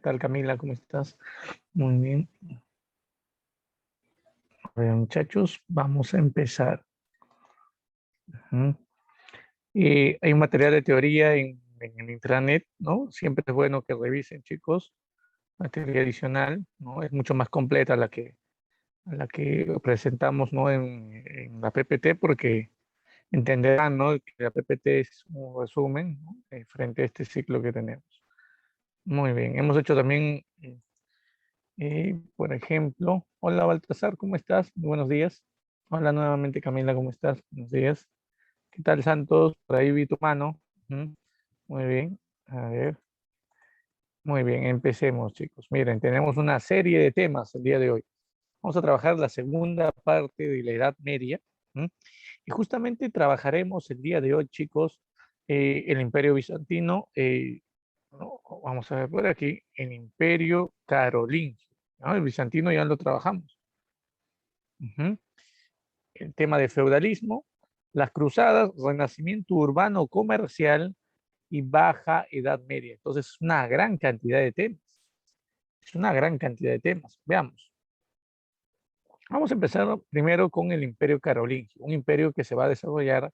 tal, Camila? ¿Cómo estás? Muy bien. A ver, muchachos, vamos a empezar. Ujú. Hay un material de teoría en el intranet, ¿no? Siempre es bueno que revisen, chicos. Materia adicional, ¿no? Es mucho más completa a la que presentamos, ¿no? En la PPT, porque entenderán, ¿no? Que la PPT es un resumen, ¿no? Frente a este ciclo que tenemos. Muy bien. Hemos hecho también, por ejemplo, hola Baltasar, ¿cómo estás? Muy buenos días. Hola nuevamente Camila, ¿cómo estás? Buenos días. ¿Qué tal Santos? Por ahí vi tu mano. Ujú. Muy bien. A ver. Muy bien, empecemos chicos. Miren, tenemos una serie de temas el día de hoy. Vamos a trabajar la segunda parte de la Edad Media. ¿M? Y justamente trabajaremos el día de hoy, chicos, el Imperio Bizantino. ¿No? Vamos a ver por aquí, el Imperio Carolingio. ¿No? El bizantino ya lo trabajamos. Ujú. El tema de feudalismo, las cruzadas, renacimiento urbano comercial y baja Edad Media. Entonces, es una gran cantidad de temas. Es una gran cantidad de temas. Veamos. Vamos a empezar primero con el Imperio Carolingio, un imperio que se va a desarrollar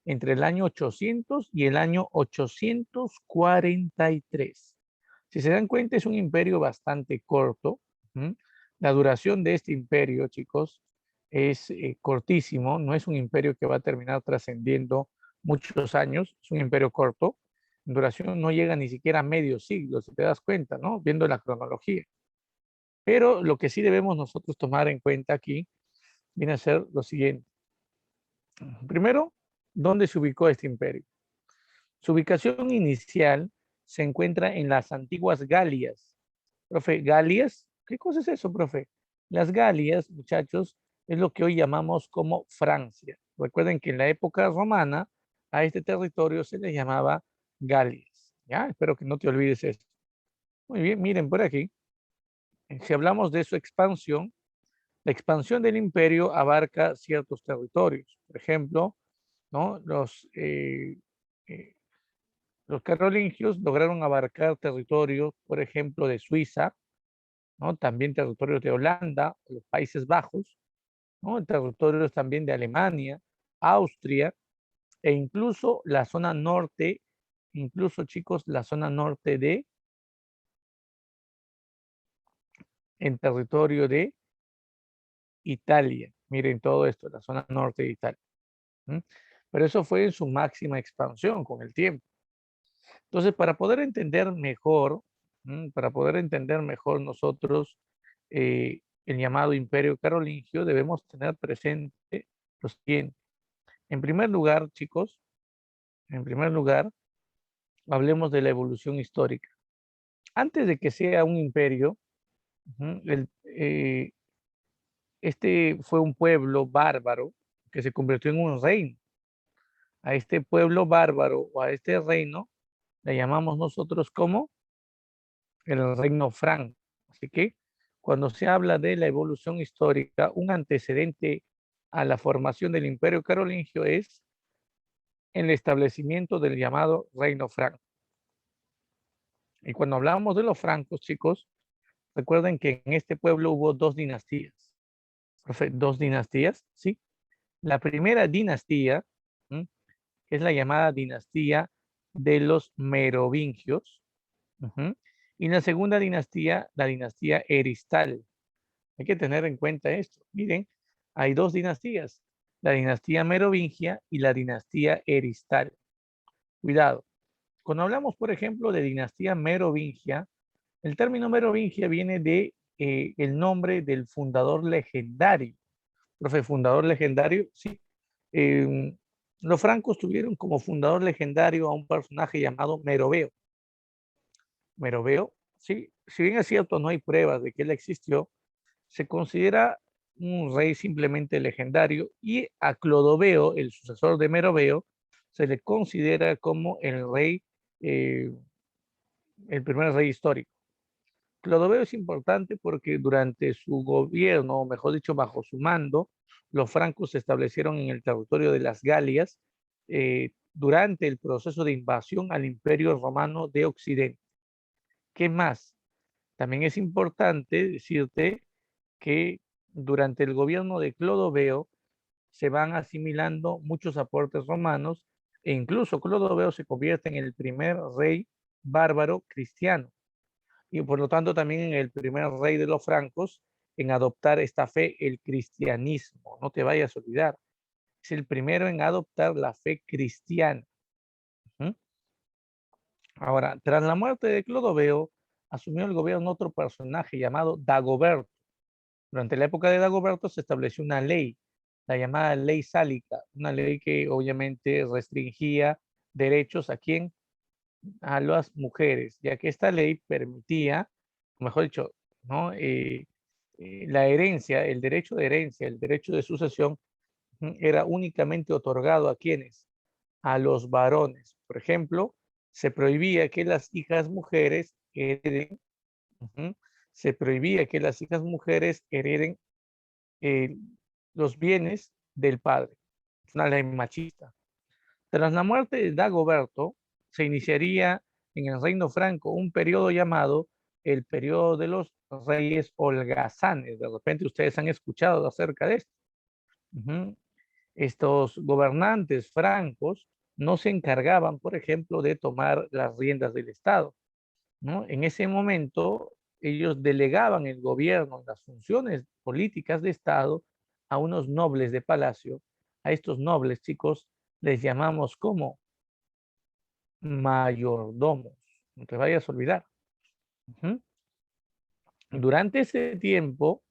entre el año 800 y el año 843. Si se dan cuenta, es un imperio bastante corto. ¿Mm? La duración de este imperio, chicos, es cortísimo. No es un imperio que va a terminar trascendiendo muchos años. Es un imperio corto. En duración no llega ni siquiera a medio siglo, si te das cuenta, ¿no? Viendo la cronología. Pero lo que sí debemos nosotros tomar en cuenta aquí viene a ser lo siguiente. Primero, ¿dónde se ubicó este imperio? Su ubicación inicial se encuentra en las antiguas Galias. Profe, ¿Galias? ¿Qué cosa es eso, profe? Las Galias, muchachos, es lo que hoy llamamos como Francia. Recuerden que en la época romana a este territorio se le llamaba Galias. ¿Ya? Espero que no te olvides esto. Muy bien, miren por aquí. Si hablamos de su expansión, la expansión del imperio abarca ciertos territorios. Por ejemplo, ¿no? Eh, los carolingios lograron abarcar territorios, por ejemplo, de Suiza, ¿no? También territorios de Holanda, los Países Bajos, ¿no? Territorios también de Alemania, Austria e incluso la zona norte, incluso chicos, la zona norte de, en territorio de Italia. Miren todo esto, la zona norte de Italia. ¿M? Pero eso fue en su máxima expansión con el tiempo. Entonces, para poder entender mejor, para poder entender mejor nosotros el llamado Imperio Carolingio, debemos tener presente lo siguiente. En primer lugar, chicos, en primer lugar, hablemos de la evolución histórica. Antes de que sea un imperio, ujú, este fue un pueblo bárbaro que se convirtió en un reino. A este pueblo bárbaro o a este reino le llamamos nosotros como el reino franco. Así que cuando se habla de la evolución histórica, un antecedente a la formación del Imperio Carolingio es el establecimiento del llamado reino franco. Y cuando hablamos de los francos, chicos, recuerden que en este pueblo hubo dos dinastías. Profe, ¿dos dinastías? Sí. La primera dinastía, ¿m? Es la llamada dinastía de los merovingios. Ujú. Y la segunda dinastía, la dinastía eristal. Hay que tener en cuenta esto. Miren, hay dos dinastías, la dinastía merovingia y la dinastía eristal. Cuidado. Cuando hablamos, por ejemplo, de dinastía merovingia, el término merovingia viene de el nombre del fundador legendario. Profe, fundador legendario, sí. Eh, los francos tuvieron como fundador legendario a un personaje llamado Meroveo. Meroveo, sí, si bien es cierto, no hay pruebas de que él existió, se considera un rey simplemente legendario y a Clodoveo, el sucesor de Meroveo, se le considera como eh, el primer rey histórico. Clodoveo es importante porque durante su gobierno, o mejor dicho, bajo su mando, los francos se establecieron en el territorio de las Galias durante el proceso de invasión al Imperio Romano de Occidente. ¿Qué más? También es importante decirte que durante el gobierno de Clodoveo se van asimilando muchos aportes romanos e incluso Clodoveo se convierte en el primer rey bárbaro cristiano y por lo tanto también en el primer rey de los francos en adoptar esta fe, el cristianismo. No te vayas a olvidar, es el primero en adoptar la fe cristiana. ¿Mm? Ahora, tras la muerte de Clodoveo, asumió el gobierno otro personaje llamado Dagoberto. Durante la época de Dagoberto se estableció una ley, la llamada ley sálica, una ley que obviamente restringía derechos a quién, a las mujeres, ya que esta ley permitía, mejor dicho, ¿no? La herencia, el derecho de herencia, el derecho de sucesión era únicamente otorgado a quienes, a los varones. Por ejemplo, se prohibía que las hijas mujeres hereden, uh, se prohibía que las hijas mujeres hereden eh, los bienes del padre. Es una ley machista. Tras la muerte de Dagoberto, se iniciaría en el reino franco un periodo llamado el periodo de los reyes holgazanes. De repente ustedes han escuchado acerca de esto. Uh-huh. Estos gobernantes francos no se encargaban, por ejemplo, de tomar las riendas del Estado, ¿no? En ese momento, ellos delegaban el gobierno, las funciones políticas de Estado a unos nobles de palacio. A estos nobles, chicos, les llamamos como mayordomos. No te vayas a olvidar. Ujú. Durante ese tiempo,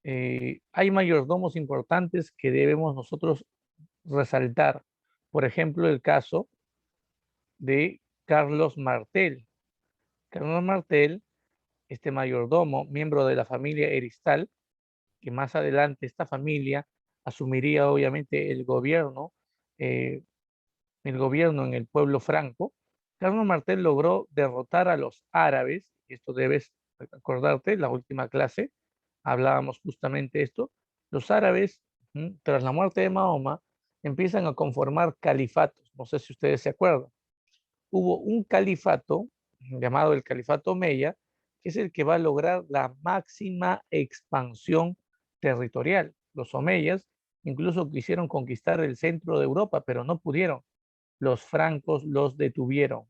hay mayordomos importantes que debemos nosotros resaltar. Por ejemplo, el caso de Carlos Martel. Carlos Martel, este mayordomo, miembro de la familia Eristal, que más adelante esta familia asumiría obviamente eh, el gobierno en el pueblo franco. Carlos Martel logró derrotar a los árabes, esto debes acordarte, la última clase hablábamos justamente esto, los árabes, tras la muerte de Mahoma, empiezan a conformar califatos, no sé si ustedes se acuerdan. Hubo un califato llamado el Califato Omeya, que es el que va a lograr la máxima expansión territorial. Los omeyas incluso quisieron conquistar el centro de Europa, pero no pudieron. Los francos los detuvieron.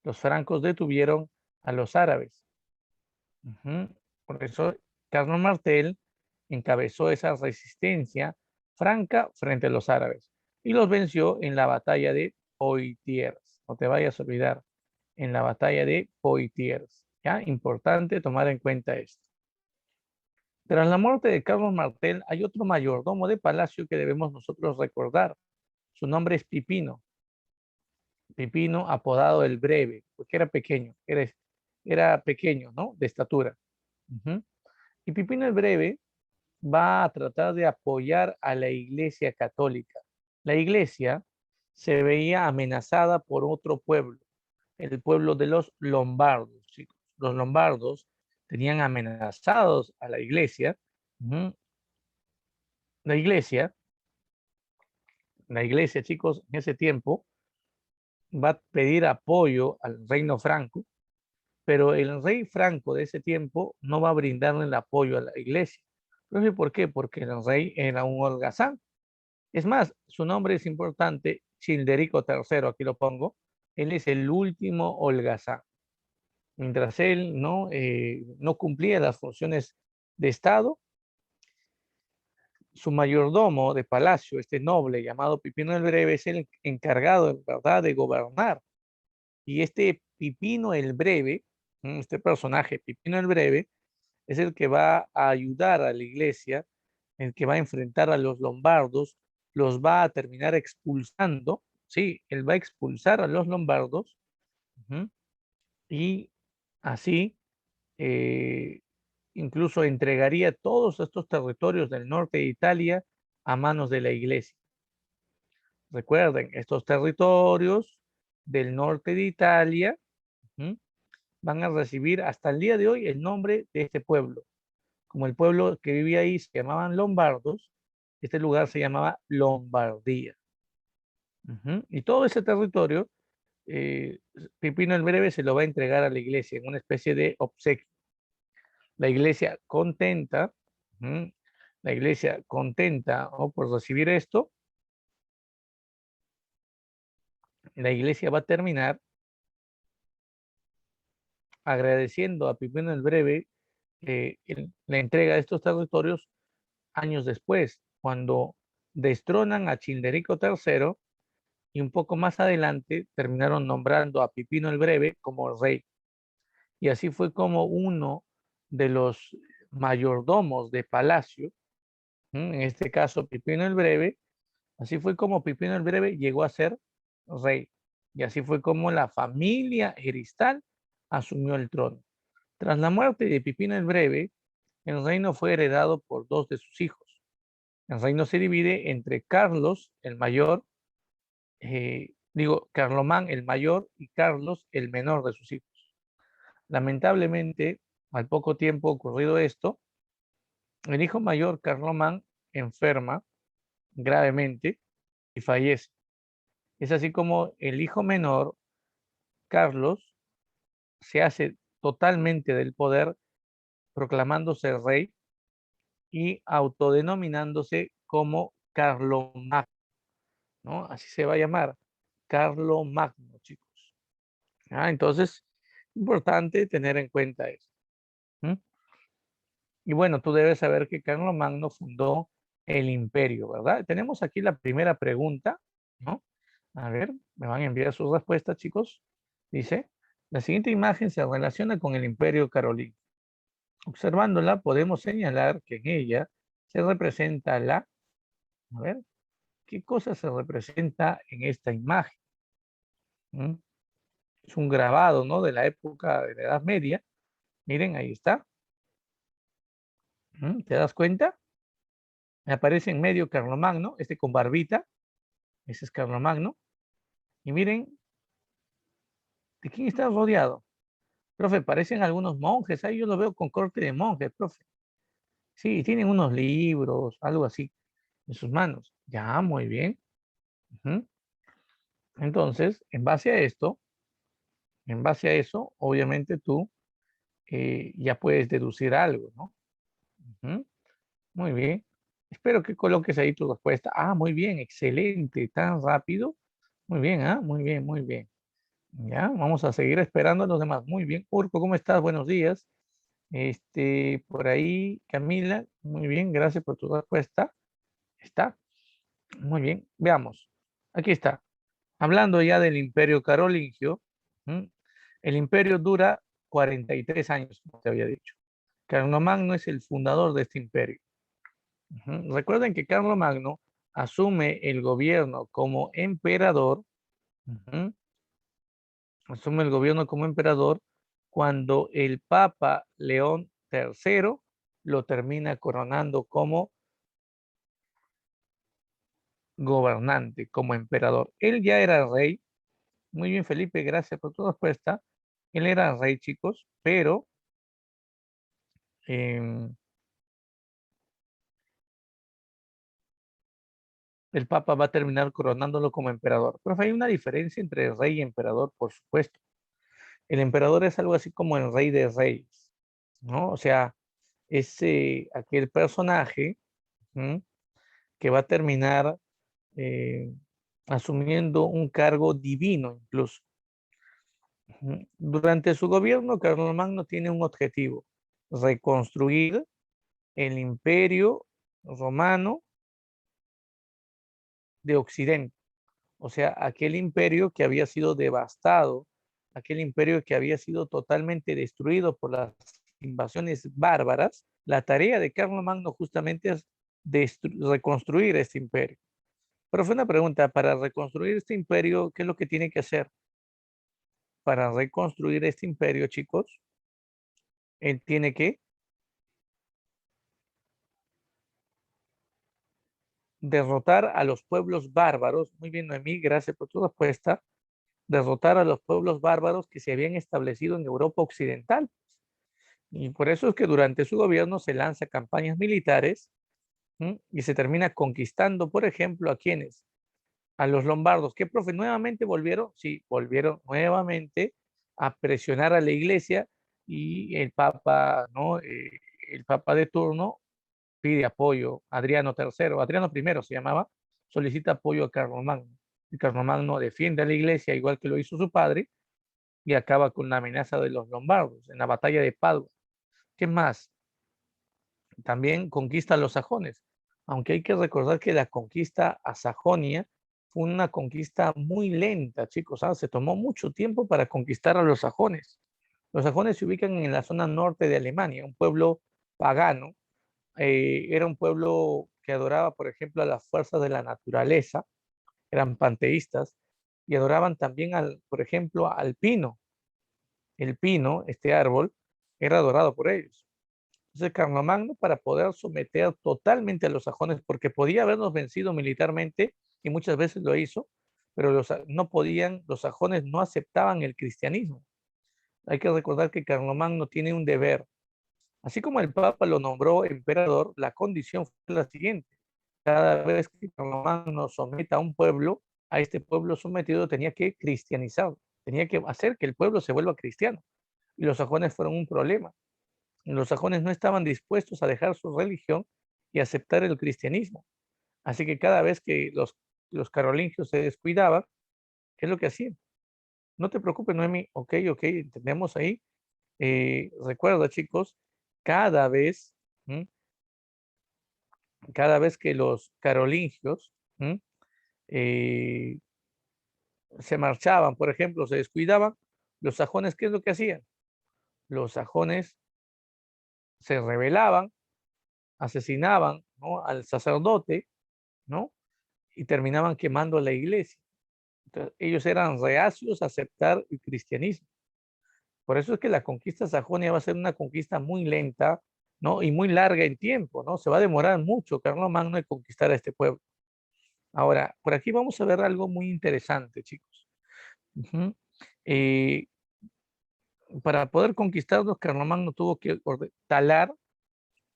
Los francos detuvieron a los árabes. Ujú. Por eso Carlos Martel encabezó esa resistencia franca frente a los árabes y los venció en la batalla de Poitiers. No te vayas a olvidar, en la batalla de Poitiers. ¿Ya? Importante tomar en cuenta esto. Tras la muerte de Carlos Martel, hay otro mayordomo de palacio que debemos nosotros recordar. Su nombre es Pipino. Pipino, apodado el Breve, porque era pequeño, era pequeño, ¿no? De estatura. Ujú. Y Pipino el Breve va a tratar de apoyar a la Iglesia Católica. La Iglesia se veía amenazada por otro pueblo, el pueblo de los lombardos, chicos. Los lombardos tenían amenazados a la Iglesia. Ujú. La Iglesia, la Iglesia, chicos, en ese tiempo va a pedir apoyo al reino franco, pero el rey franco de ese tiempo no va a brindarle el apoyo a la Iglesia. ¿Por qué? Porque el rey era un holgazán. Es más, su nombre es importante, Childerico III, aquí lo pongo. Él es el último holgazán. Mientras él no cumplía las funciones de Estado, su mayordomo de palacio, este noble llamado Pipino el Breve, es el encargado, en verdad, de gobernar. Y este Pipino el Breve, este personaje, Pipino el Breve, es el que va a ayudar a la iglesia, el que va a enfrentar a los lombardos, los va a terminar expulsando, sí, él va a expulsar a los lombardos, ujú, y así eh, incluso entregaría todos estos territorios del norte de Italia a manos de la iglesia. Recuerden, estos territorios del norte de Italia, ujú, van a recibir hasta el día de hoy el nombre de este pueblo. Como el pueblo que vivía ahí se llamaban lombardos, este lugar se llamaba Lombardía. Ujú. Y todo ese territorio, eh, Pipino el Breve se lo va a entregar a la iglesia en una especie de obsequio. La iglesia contenta, la iglesia contenta, ¿no?, por recibir esto, la iglesia va a terminar agradeciendo a Pipino el Breve la entrega de estos territorios años después, cuando destronan a Childerico III y un poco más adelante terminaron nombrando a Pipino el Breve como rey. Y así fue como uno de los mayordomos de palacio, en este caso Pipino el Breve, así fue como Pipino el Breve llegó a ser rey. Y así fue como la familia Eristal asumió el trono. Tras la muerte de Pipino el Breve, el reino fue heredado por dos de sus hijos. El reino se divide entre Carlos el mayor, Carlomán el mayor y Carlos el menor de sus hijos. Lamentablemente, al poco tiempo ocurrido esto, el hijo mayor, Carlomán, enferma gravemente y fallece. Es así como el hijo menor, Carlos, se hace totalmente del poder, proclamándose rey y autodenominándose como Carlomagno, ¿no? Así se va a llamar, Carlomagno, chicos. Entonces, importante tener en cuenta eso. Y bueno, tú debes saber que Carlomagno fundó el imperio, ¿verdad? Tenemos aquí la primera pregunta, ¿no? A ver, me van a enviar sus respuestas, chicos. Dice, la siguiente imagen se relaciona con el imperio carolingio. Observándola, podemos señalar que en ella se representa a ver, ¿qué cosa se representa en esta imagen? Es un grabado, ¿no?, de la época de la Edad Media. Miren, ahí está. ¿Te das cuenta? Aparece en medio Carlomagno, este con barbita. Ese es Carlomagno. Y miren, ¿de quién está rodeado? Profe, parecen algunos monjes. Ahí yo lo veo con corte de monjes, profe. Sí, tienen unos libros, algo así, en sus manos. Ya, muy bien. Entonces, en base a eso, obviamente tú ya puedes deducir algo, ¿no? Muy bien. Espero que coloques ahí tu respuesta. Muy bien, excelente, tan rápido. Muy bien, muy bien, muy bien. Ya, vamos a seguir esperando a los demás. Muy bien, Urco, ¿cómo estás? Buenos días. Por ahí, Camila, muy bien, gracias por tu respuesta. Está, muy bien, veamos. Aquí está. Hablando ya del Imperio Carolingio, el imperio dura 43 años, como te había dicho. Carlomagno es el fundador de este imperio. Recuerden que Carlomagno asume el gobierno como emperador, asume el gobierno como emperador cuando el Papa León III lo termina coronando como gobernante, como emperador. Él ya era rey. Muy bien, Felipe, gracias por tu respuesta. Él era rey, chicos, pero em, el Papa va a terminar coronándolo como emperador. Pero hay una diferencia entre rey y emperador, por supuesto. El emperador es algo así como el rey de reyes, ¿no? O sea, es aquel personaje que va a terminar eh, asumiendo un cargo divino incluso. Durante su gobierno, Carlomagno tiene un objetivo: reconstruir el imperio romano de Occidente. O sea, aquel imperio que había sido devastado, aquel imperio que había sido totalmente destruido por las invasiones bárbaras. La tarea de Carlomagno justamente es reconstruir este imperio. Pero fue una pregunta, para reconstruir este imperio, ¿qué es lo que tiene que hacer? Para reconstruir este imperio, chicos, él tiene que derrotar a los pueblos bárbaros. Muy bien, Noemí, gracias por tu respuesta. Derrotar a los pueblos bárbaros que se habían establecido en Europa Occidental. Y por eso es que durante su gobierno se lanza campañas militares y se termina conquistando, por ejemplo, ¿a quiénes? A los lombardos. ¿Qué, profe? ¿Nuevamente volvieron? Sí, volvieron nuevamente a presionar a la iglesia y el Papa, ¿no? El Papa de turno pide apoyo. Adriano III, Adriano I se llamaba, solicita apoyo a Carlomagno. Y Carlomagno defiende a la iglesia igual que lo hizo su padre y acaba con la amenaza de los lombardos en la batalla de Padua. ¿Qué más? También conquista a los sajones, aunque hay que recordar que la conquista a Sajonia fue una conquista muy lenta, chicos, ¿sabes? Se tomó mucho tiempo para conquistar a los sajones. Los sajones se ubican en la zona norte de Alemania, un pueblo pagano. Era un pueblo que adoraba, por ejemplo, a las fuerzas de la naturaleza, eran panteístas y adoraban también, por ejemplo, al pino. El pino, este árbol, era adorado por ellos. Entonces, Carlomagno, para poder someter totalmente a los sajones, porque podía habernos vencido militarmente, y muchas veces lo hizo, pero no podían, los sajones no aceptaban el cristianismo. Hay que recordar que Carlomagno tiene un deber. Así como el Papa lo nombró emperador, la condición fue la siguiente. Cada vez que Carlomagno someta a un pueblo, a este pueblo sometido tenía que cristianizarlo, tenía que hacer que el pueblo se vuelva cristiano. Y los sajones fueron un problema. Los sajones no estaban dispuestos a dejar su religión y aceptar el cristianismo. Así que cada vez que los carolingios se descuidaban, ¿qué es lo que hacían? No te preocupes, Noemi. Ok, ok, entendemos ahí. Recuerda, chicos, cada vez, ¿m? Cada vez que los carolingios eh, se marchaban, por ejemplo, se descuidaban, los sajones, ¿qué es lo que hacían? Los sajones se rebelaban, asesinaban, ¿no?, al sacerdote, ¿no? Y terminaban quemando la iglesia. Entonces, ellos eran reacios a aceptar el cristianismo. Por eso es que la conquista sajonia va a ser una conquista muy lenta, ¿no? Y muy larga en tiempo, ¿no? Se va a demorar mucho Carlomagno en conquistar a este pueblo. Ahora, por aquí vamos a ver algo muy interesante, chicos. Ujú. Eh, para poder conquistarlos, Carlomagno tuvo que talar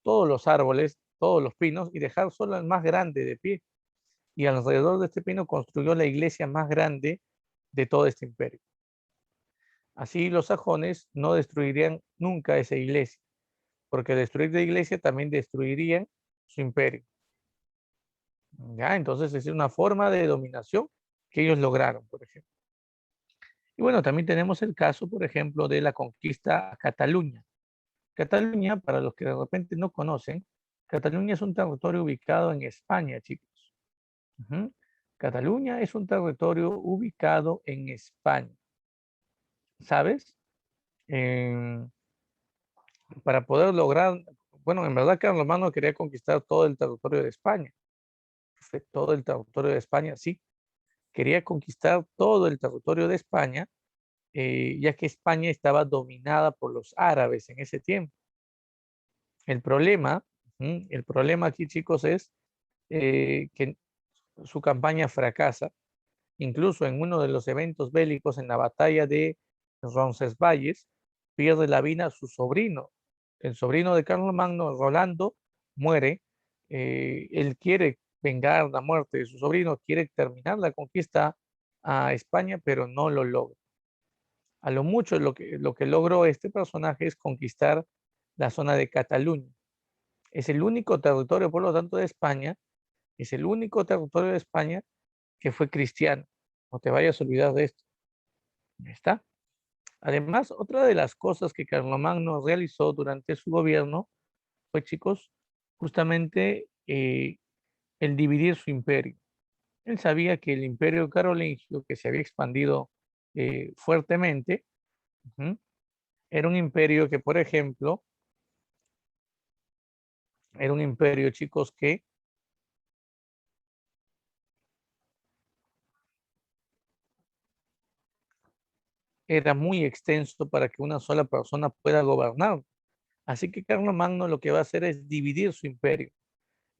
todos los árboles, todos los pinos y dejar solo el más grande de pie. Y alrededor de este pino construyó la iglesia más grande de todo este imperio. Así los sajones no destruirían nunca esa iglesia, porque destruir la iglesia también destruirían su imperio. ¿Ya? Entonces es una forma de dominación que ellos lograron, por ejemplo. Y bueno, también tenemos el caso, por ejemplo, de la conquista a Cataluña. Cataluña, para los que de repente no conocen, Cataluña es un territorio ubicado en España, chicos. Ujú. Cataluña es un territorio ubicado en España, ¿sabes? Em, para poder lograr, bueno, en verdad Carlomagno quería conquistar todo el territorio de España, todo el territorio de España, sí, quería conquistar todo el territorio de España, ya que España estaba dominada por los árabes en ese tiempo. El problema, el problema aquí, chicos, es que su campaña fracasa, incluso en uno de los eventos bélicos, en la batalla de Roncesvalles, pierde la vida su sobrino. El sobrino de Carlomagno, Rolando, muere. Él quiere vengar la muerte de su sobrino, quiere terminar la conquista a España, pero no lo logra. A lo mucho lo que logró este personaje es conquistar la zona de Cataluña. Es el único territorio, por lo tanto, de España, es el único territorio de España que fue cristiano. No te vayas a olvidar de esto. ¿Ya está? Además, otra de las cosas que Carlomagno realizó durante su gobierno fue, chicos, justamente el dividir su imperio. Él sabía que el imperio carolingio, que se había expandido fuertemente, ujú, era un imperio que, por ejemplo, era un imperio, chicos, que era muy extenso para que una sola persona pueda gobernar. Así que Carlomagno lo que va a hacer es dividir su imperio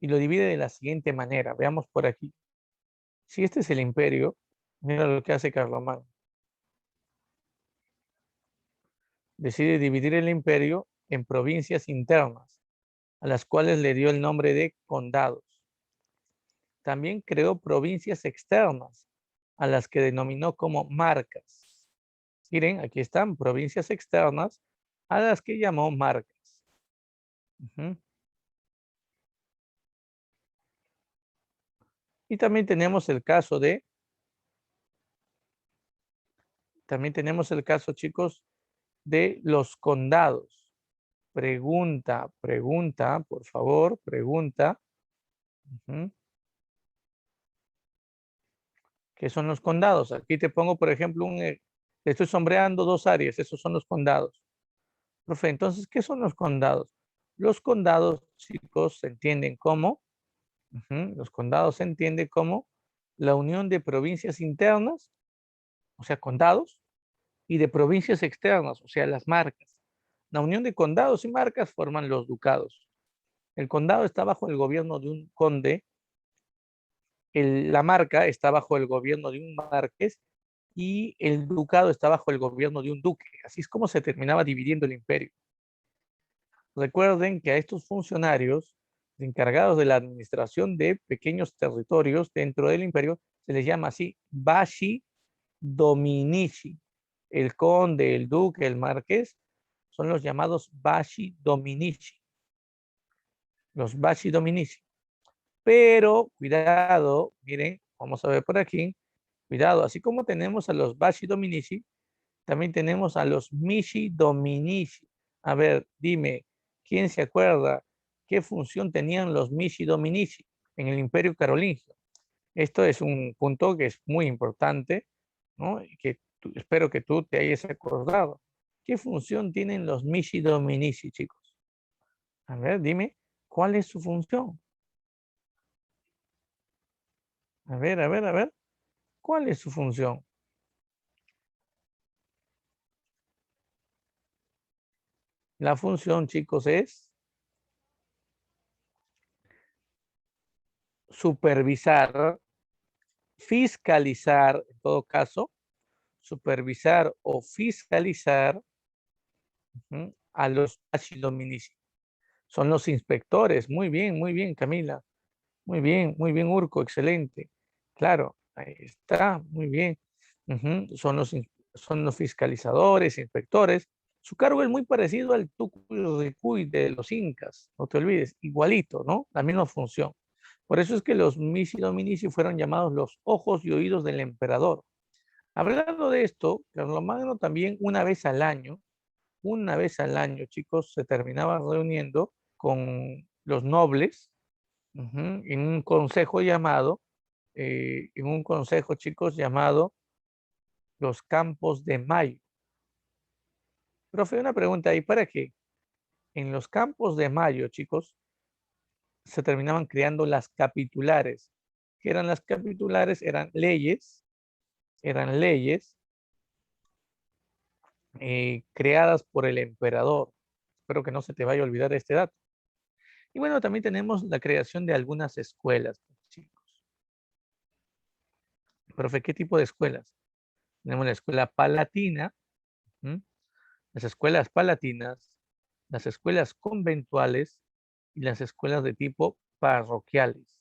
y lo divide de la siguiente manera. Veamos por aquí. Si este es el imperio, mira lo que hace Carlomagno. Decide dividir el imperio en provincias internas, a las cuales le dio el nombre de condados. También creó provincias externas, a las que denominó como marcas. Miren, aquí están provincias externas a las que llamó marcas. Ujú. Y también tenemos el caso, chicos, de los condados. Pregunta, pregunta, por favor, pregunta. Ujú. ¿Qué son los condados? Aquí te pongo, por ejemplo, te estoy sombreando dos áreas, esos son los condados. Profe, entonces, ¿qué son los condados? Los condados, chicos, se entienden como, los condados se entienden como la unión de provincias internas, o sea, condados, y de provincias externas, o sea, las marcas. La unión de condados y marcas forman los ducados. El condado está bajo el gobierno de un conde, la marca está bajo el gobierno de un marqués y el ducado está bajo el gobierno de un duque. Así es como se terminaba dividiendo el imperio. Recuerden que a estos funcionarios encargados de la administración de pequeños territorios dentro del imperio se les llama así Bashi Dominici. El conde, el duque, el marqués son los llamados Bashi Dominici. Los Bashi Dominici. Pero cuidado, miren, vamos a ver por aquí. Cuidado, así como tenemos a los Bashi Dominici, también tenemos a los Mishi Dominici. A ver, dime, ¿quién se acuerda qué función tenían los Mishi Dominici en el Imperio Carolingio? Esto es un punto que es muy importante, ¿no? Y que espero que tú te hayas acordado. ¿Qué función tienen los Mishi Dominici, chicos? A ver, dime, ¿cuál es su función? A ver, a ver, a ver, ¿cuál es su función? La función, chicos, es supervisar, fiscalizar, en todo caso, supervisar o fiscalizar a los dominici. Son los inspectores. Muy bien, Camila. Muy bien, Urco, excelente. Claro, ahí está, muy bien. Son los fiscalizadores, inspectores. Su cargo es muy parecido al Tucuy de los incas, no te olvides, igualito, ¿no? La misma función. Por eso es que los Misi Dominici fueron llamados los ojos y oídos del emperador. Hablando de esto, Carlomagno también una vez al año, chicos, se terminaba reuniendo con los nobles en un consejo en un consejo, chicos, llamado los Campos de Mayo. Profe, una pregunta ahí, ¿para qué? En los Campos de Mayo, chicos, se terminaban creando las capitulares. ¿Qué eran las capitulares? Eran leyes creadas por el emperador. Espero que no se te vaya a olvidar este dato. Y bueno, también tenemos la creación de algunas escuelas, chicos. Profe, ¿qué tipo de escuelas? Tenemos la escuela palatina, ¿m? Las escuelas palatinas, las escuelas conventuales y las escuelas de tipo parroquiales.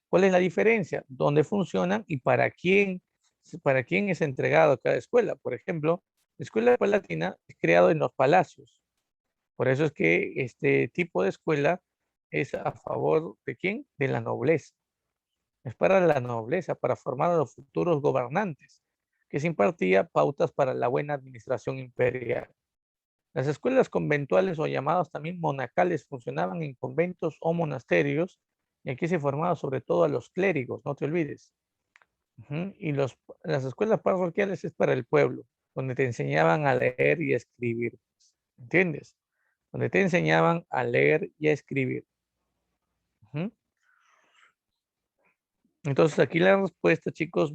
¿Cuál es la diferencia? ¿Dónde funcionan y para quién es entregado cada escuela? Por ejemplo, la escuela palatina es creada en los palacios. Por eso es que este tipo de escuela es a favor de quién? De la nobleza. Es para la nobleza, para formar a los futuros gobernantes, que se impartía pautas para la buena administración imperial. Las escuelas conventuales o llamadas también monacales funcionaban en conventos o monasterios y aquí se formaba sobre todo a los clérigos, no te olvides. Y las escuelas parroquiales es para el pueblo, donde te enseñaban a leer y a escribir. ¿Entiendes? Donde te enseñaban a leer y a escribir. Ujú. Entonces aquí la respuesta, chicos,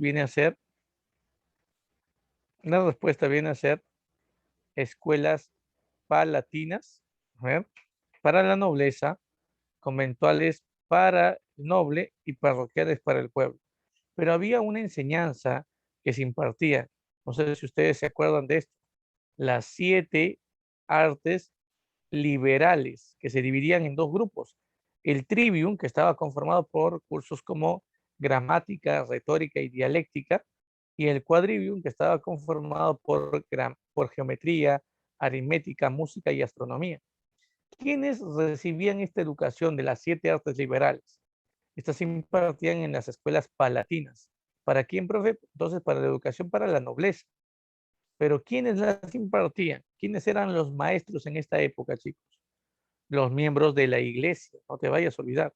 la respuesta viene a ser escuelas palatinas, a ver, para la nobleza, conventuales para el noble y parroquiales para el pueblo. Pero había una enseñanza que se impartía, no sé si ustedes se acuerdan de esto, las 7 artes liberales que se dividían en dos grupos. El trivium, que estaba conformado por cursos como gramática, retórica y dialéctica, y el quadrivium, que estaba conformado por geometría, aritmética, música y astronomía. ¿Quiénes recibían esta educación de las 7 artes liberales? Estas se impartían en las escuelas palatinas. ¿Para quién, profe? Entonces, para la educación para la nobleza. Pero ¿quiénes las impartían? ¿Quiénes eran los maestros en esta época, chicos? Los miembros de la iglesia. No te vayas a olvidar.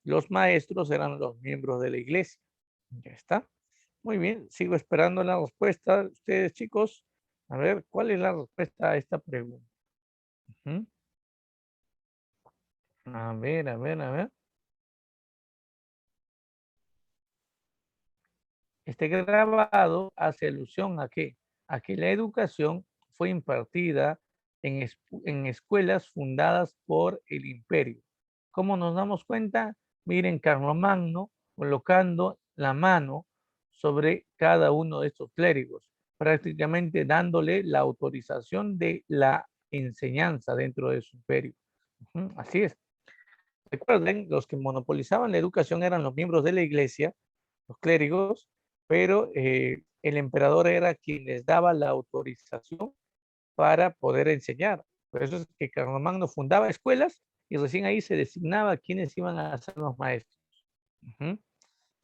Los maestros eran los miembros de la iglesia. Ya está. Muy bien. Sigo esperando la respuesta. Ustedes, chicos, a ver, ¿cuál es la respuesta a esta pregunta? Ujú. A ver, a ver, a ver. Este grabado hace alusión a qué? A que la educación fue impartida en escuelas fundadas por el imperio. ¿Cómo nos damos cuenta? Miren, Carlomagno colocando la mano sobre cada uno de estos clérigos, prácticamente dándole la autorización de la enseñanza dentro de su imperio. Así es. Recuerden, los que monopolizaban la educación eran los miembros de la iglesia, los clérigos, pero el emperador era quien les daba la autorización para poder enseñar. Por eso es que Carlomagno fundaba escuelas y recién ahí se designaba quiénes iban a ser los maestros. Ujú.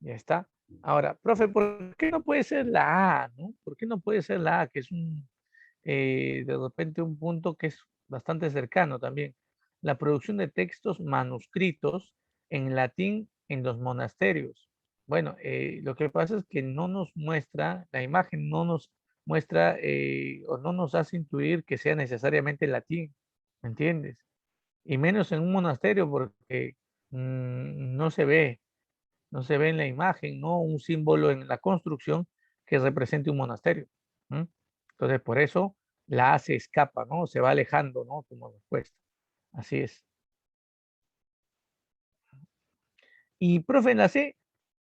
Ya está. Ahora, profe, ¿por qué no puede ser la A, no? ¿Por qué no puede ser la A, que es de repente un punto que es bastante cercano también? La producción de textos manuscritos en latín en los monasterios. Bueno, lo que pasa es que no nos muestra, la imagen no nos muestra o no nos hace intuir que sea necesariamente latín, ¿me entiendes? Y menos en un monasterio porque no se ve, no se ve en la imagen, ¿no? Un símbolo en la construcción que represente un monasterio. ¿M? Entonces, por eso la A se escapa, ¿no? Se va alejando, ¿no? Como respuesta. Así es. Y, profe, en la C,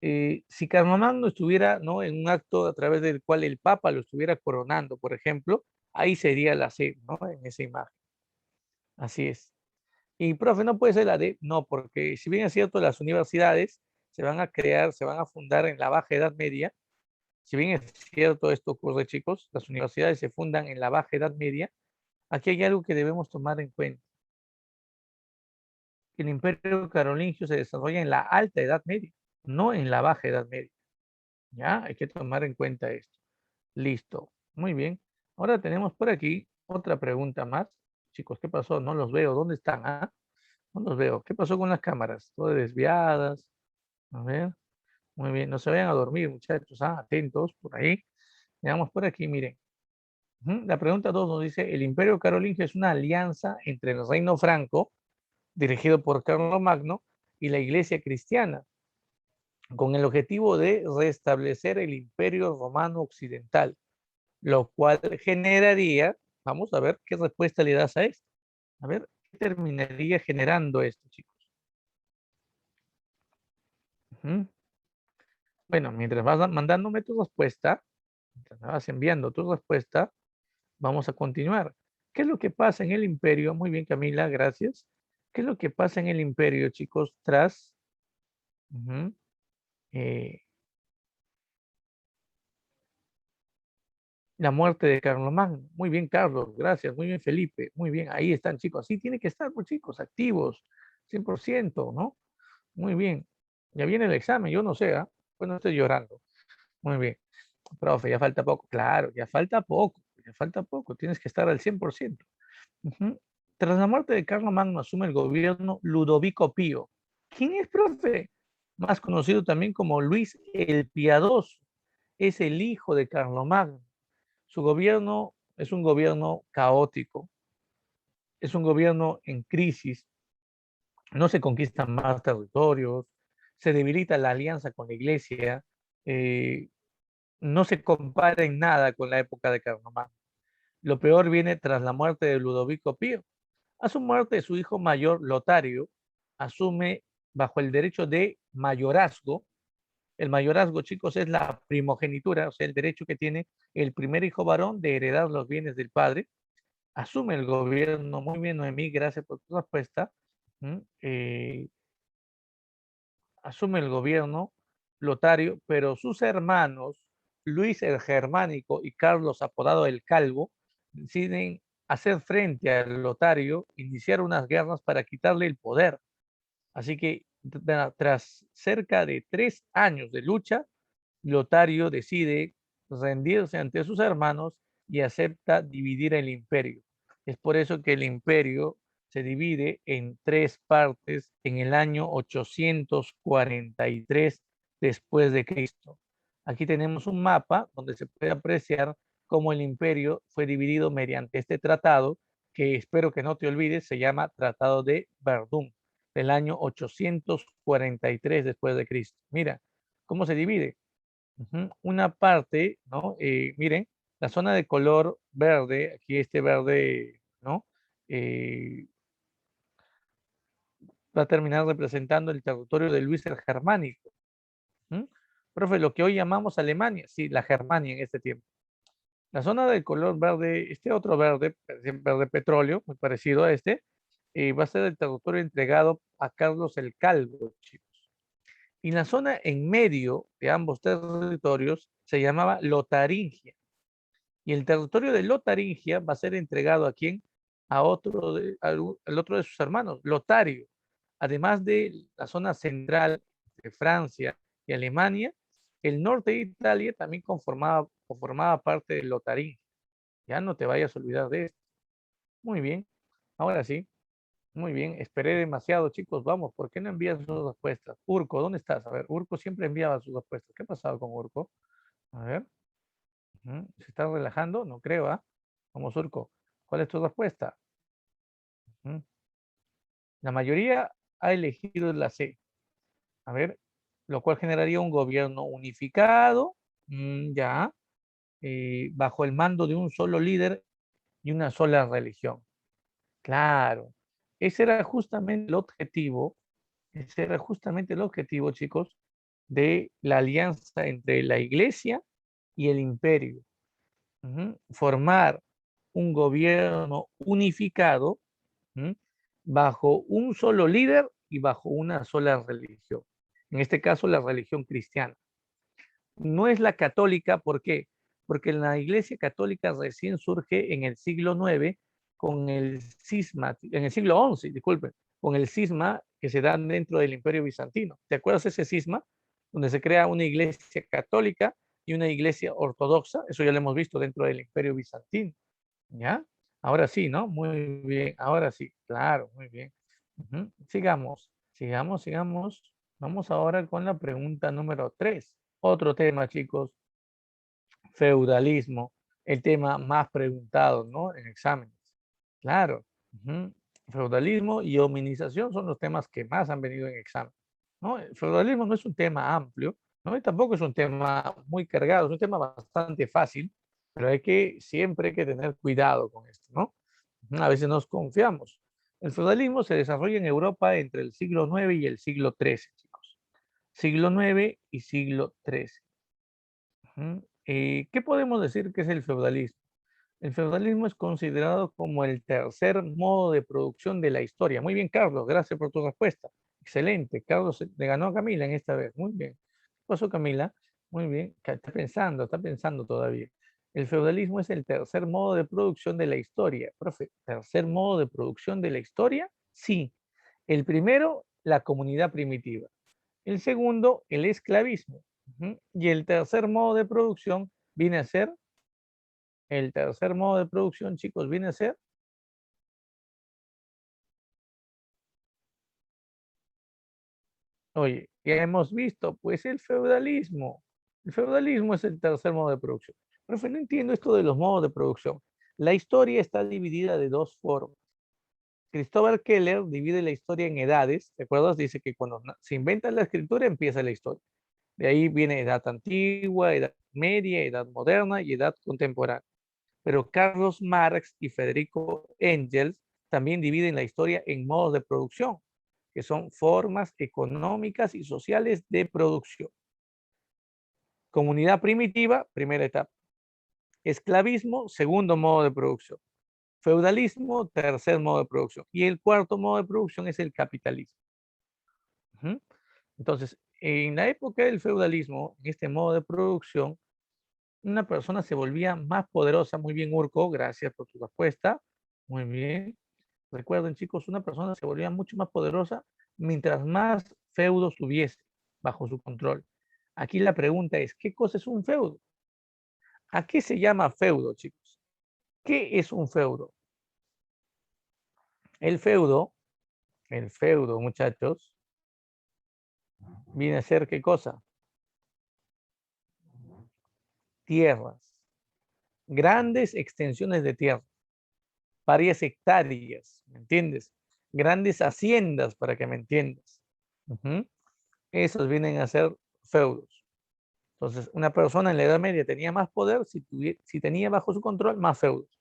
si Carlomagno estuviera, ¿no? En un acto a través del cual el Papa lo estuviera coronando, por ejemplo, ahí sería la C, ¿no? En esa imagen. Así es. Y, profe, no puede ser la D, no, porque si bien es cierto, las universidades se van a crear, se van a fundar en la Baja Edad Media. Si bien es cierto esto ocurre, chicos, las universidades se fundan en la Baja Edad Media, aquí hay algo que debemos tomar en cuenta. El imperio carolingio se desarrolla en la Alta Edad Media, no en la Baja Edad Media. ¿Ya? Hay que tomar en cuenta esto. Listo. Muy bien. Ahora tenemos por aquí otra pregunta más. Chicos, ¿qué pasó? No los veo. ¿Dónde están? ¿Ah? No los veo. ¿Qué pasó con las cámaras? Todas desviadas. A ver. Muy bien. No se vayan a dormir, muchachos. Ah, atentos por ahí. Veamos por aquí, miren. La pregunta 2 nos dice, el Imperio Carolingio es una alianza entre el Reino Franco, dirigido por Carlomagno, y la Iglesia Cristiana, con el objetivo de restablecer el Imperio Romano Occidental, lo cual generaría, vamos a ver qué respuesta le das a esto. A ver, ¿qué terminaría generando esto, chicos? Bueno, mientras vas mandándome tu respuesta, mientras me vas enviando tu respuesta, vamos a continuar. ¿Qué es lo que pasa en el imperio? Muy bien, Camila, gracias. ¿Qué es lo que pasa en el imperio, chicos, tras ujú, eh, la muerte de Carlomagno? Muy bien, Carlos, gracias. Muy bien, Felipe. Muy bien, ahí están, chicos. Así tiene que estar, pues, chicos, activos, 100%, ¿no? Muy bien. Ya viene el examen, yo no sé, ¿ah? Pues no estoy llorando. Muy bien. Profe, ya falta poco. Claro, ya falta poco, ya falta poco. Tienes que estar al 100%. Ujú. Tras la muerte de Carlomagno asume el gobierno Ludovico Pío. ¿Quién es, profe? Más conocido también como Luis el Piadoso. Es el hijo de Carlomagno. Su gobierno es un gobierno caótico, es un gobierno en crisis, no se conquistan más territorios, se debilita la alianza con la iglesia, eh, no se compara en nada con la época de Carlomagno. Lo peor viene tras la muerte de Ludovico Pío. A su muerte, su hijo mayor, Lotario, asume bajo el derecho de mayorazgo. El mayorazgo, chicos, es la primogenitura, o sea, el derecho que tiene el primer hijo varón de heredar los bienes del padre. Asume el gobierno. Muy bien, Noemí, gracias por tu respuesta. Asume el gobierno Lotario, pero sus hermanos, Luis el Germánico y Carlos, apodado el Calvo, deciden hacer frente a Lotario, iniciar unas guerras para quitarle el poder. Así que tras cerca de 3 años de lucha, Lotario decide rendirse ante sus hermanos y acepta dividir el imperio. Es por eso que el imperio se divide en 3 partes en el año 843 después de Cristo. Aquí tenemos un mapa donde se puede apreciar cómo el imperio fue dividido mediante este tratado, que espero que no te olvides, se llama Tratado de Verdún, del año 843 después de Cristo. Mira, ¿cómo se divide? Una parte, ¿no? Miren, la zona de color verde, aquí este verde, ¿no? Eh, va a terminar representando el territorio de Luis el Germánico. Profe, lo que hoy llamamos Alemania, sí, la Germania en este tiempo. La zona del color verde, este otro verde, verde petróleo, muy parecido a este, va a ser el territorio entregado a Carlos el Calvo, chicos. Y la zona en medio de ambos territorios se llamaba Lotaringia. Y el territorio de Lotaringia va a ser entregado a quién? A otro al otro de sus hermanos, Lotario. Además de la zona central de Francia y Alemania, el norte de Italia también conformaba parte de Lotaringia. Ya no te vayas a olvidar de esto. Muy bien, ahora sí. Muy bien, esperé demasiado, chicos. Vamos, ¿por qué no envían sus respuestas? Urco, ¿dónde estás? A ver, Urco siempre enviaba sus respuestas. ¿Qué ha pasado con Urco? A ver. ¿Se está relajando? No creo, ¿ah? Vamos, Urco. ¿Cuál es tu respuesta? La mayoría ha elegido la C. A ver, lo cual generaría un gobierno unificado, ya, bajo el mando de un solo líder y una sola religión. Claro, ese era justamente el objetivo, ese era justamente el objetivo, chicos, de la alianza entre la iglesia y el imperio. Formar un gobierno unificado, bajo un solo líder y bajo una sola religión. En este caso, la religión cristiana. No es la católica, ¿por qué? Porque la iglesia católica recién surge en el siglo IX con el cisma, en el siglo XI, disculpen, con el cisma que se da dentro del Imperio Bizantino. ¿Te acuerdas ese cisma? Donde se crea una iglesia católica y una iglesia ortodoxa. Eso ya lo hemos visto dentro del Imperio Bizantino. ¿Ya? Ahora sí, ¿no? Muy bien, ahora sí, claro, muy bien. Sigamos, sigamos, sigamos. Vamos ahora con la pregunta número 3. Otro tema, chicos, feudalismo, el tema más preguntado, ¿no? En exámenes. Claro. Feudalismo y hominización son los temas que más han venido en examen, ¿no? El feudalismo no es un tema amplio, ¿no? Y tampoco es un tema muy cargado, es un tema bastante fácil, pero siempre hay que tener cuidado con esto, ¿no? A veces nos confiamos. El feudalismo se desarrolla en Europa entre el siglo IX y el siglo XIII, chicos. Siglo IX y siglo XIII. ¿Qué podemos decir que es el feudalismo? El feudalismo es considerado como el tercer modo de producción de la historia. Muy bien, Carlos, gracias por tu respuesta. Excelente, Carlos le ganó a Camila en esta vez. Muy bien. ¿Qué pasó, Camila? Muy bien, está pensando todavía. El feudalismo es el tercer modo de producción de la historia. Profe, ¿tercer modo de producción de la historia? Sí. El primero, la comunidad primitiva. El segundo, el esclavismo. Y el tercer modo de producción viene a ser, el tercer modo de producción, chicos, viene a ser, oye, ya hemos visto, pues el feudalismo. El feudalismo es el tercer modo de producción. Profe, no entiendo esto de los modos de producción. La historia está dividida de dos formas. Cristóbal Keller divide la historia en edades, ¿te acuerdas? Dice que cuando se inventa la escritura empieza la historia. De ahí viene edad antigua, edad media, edad moderna y edad contemporánea. Pero Carlos Marx y Federico Engels también dividen la historia en modos de producción, que son formas económicas y sociales de producción. Comunidad primitiva, primera etapa. Esclavismo, segundo modo de producción. Feudalismo, tercer modo de producción. Y el cuarto modo de producción es el capitalismo. Entonces, en la época del feudalismo, en este modo de producción, una persona se volvía más poderosa, muy bien Urco, gracias por tu respuesta, Muy bien. Recuerden, chicos, una persona se volvía mucho más poderosa mientras más feudos tuviese bajo su control. Aquí la pregunta es, ¿qué cosa es un feudo? ¿A qué se llama feudo, chicos? ¿Qué es un feudo? El feudo, muchachos, viene a ser ¿qué cosa? Tierras, grandes extensiones de tierra, varias hectáreas, ¿me entiendes? Grandes haciendas, para que me entiendas. Ujú. Esos vienen a ser feudos. Entonces, una persona en la Edad Media tenía más poder si tenía bajo su control más feudos.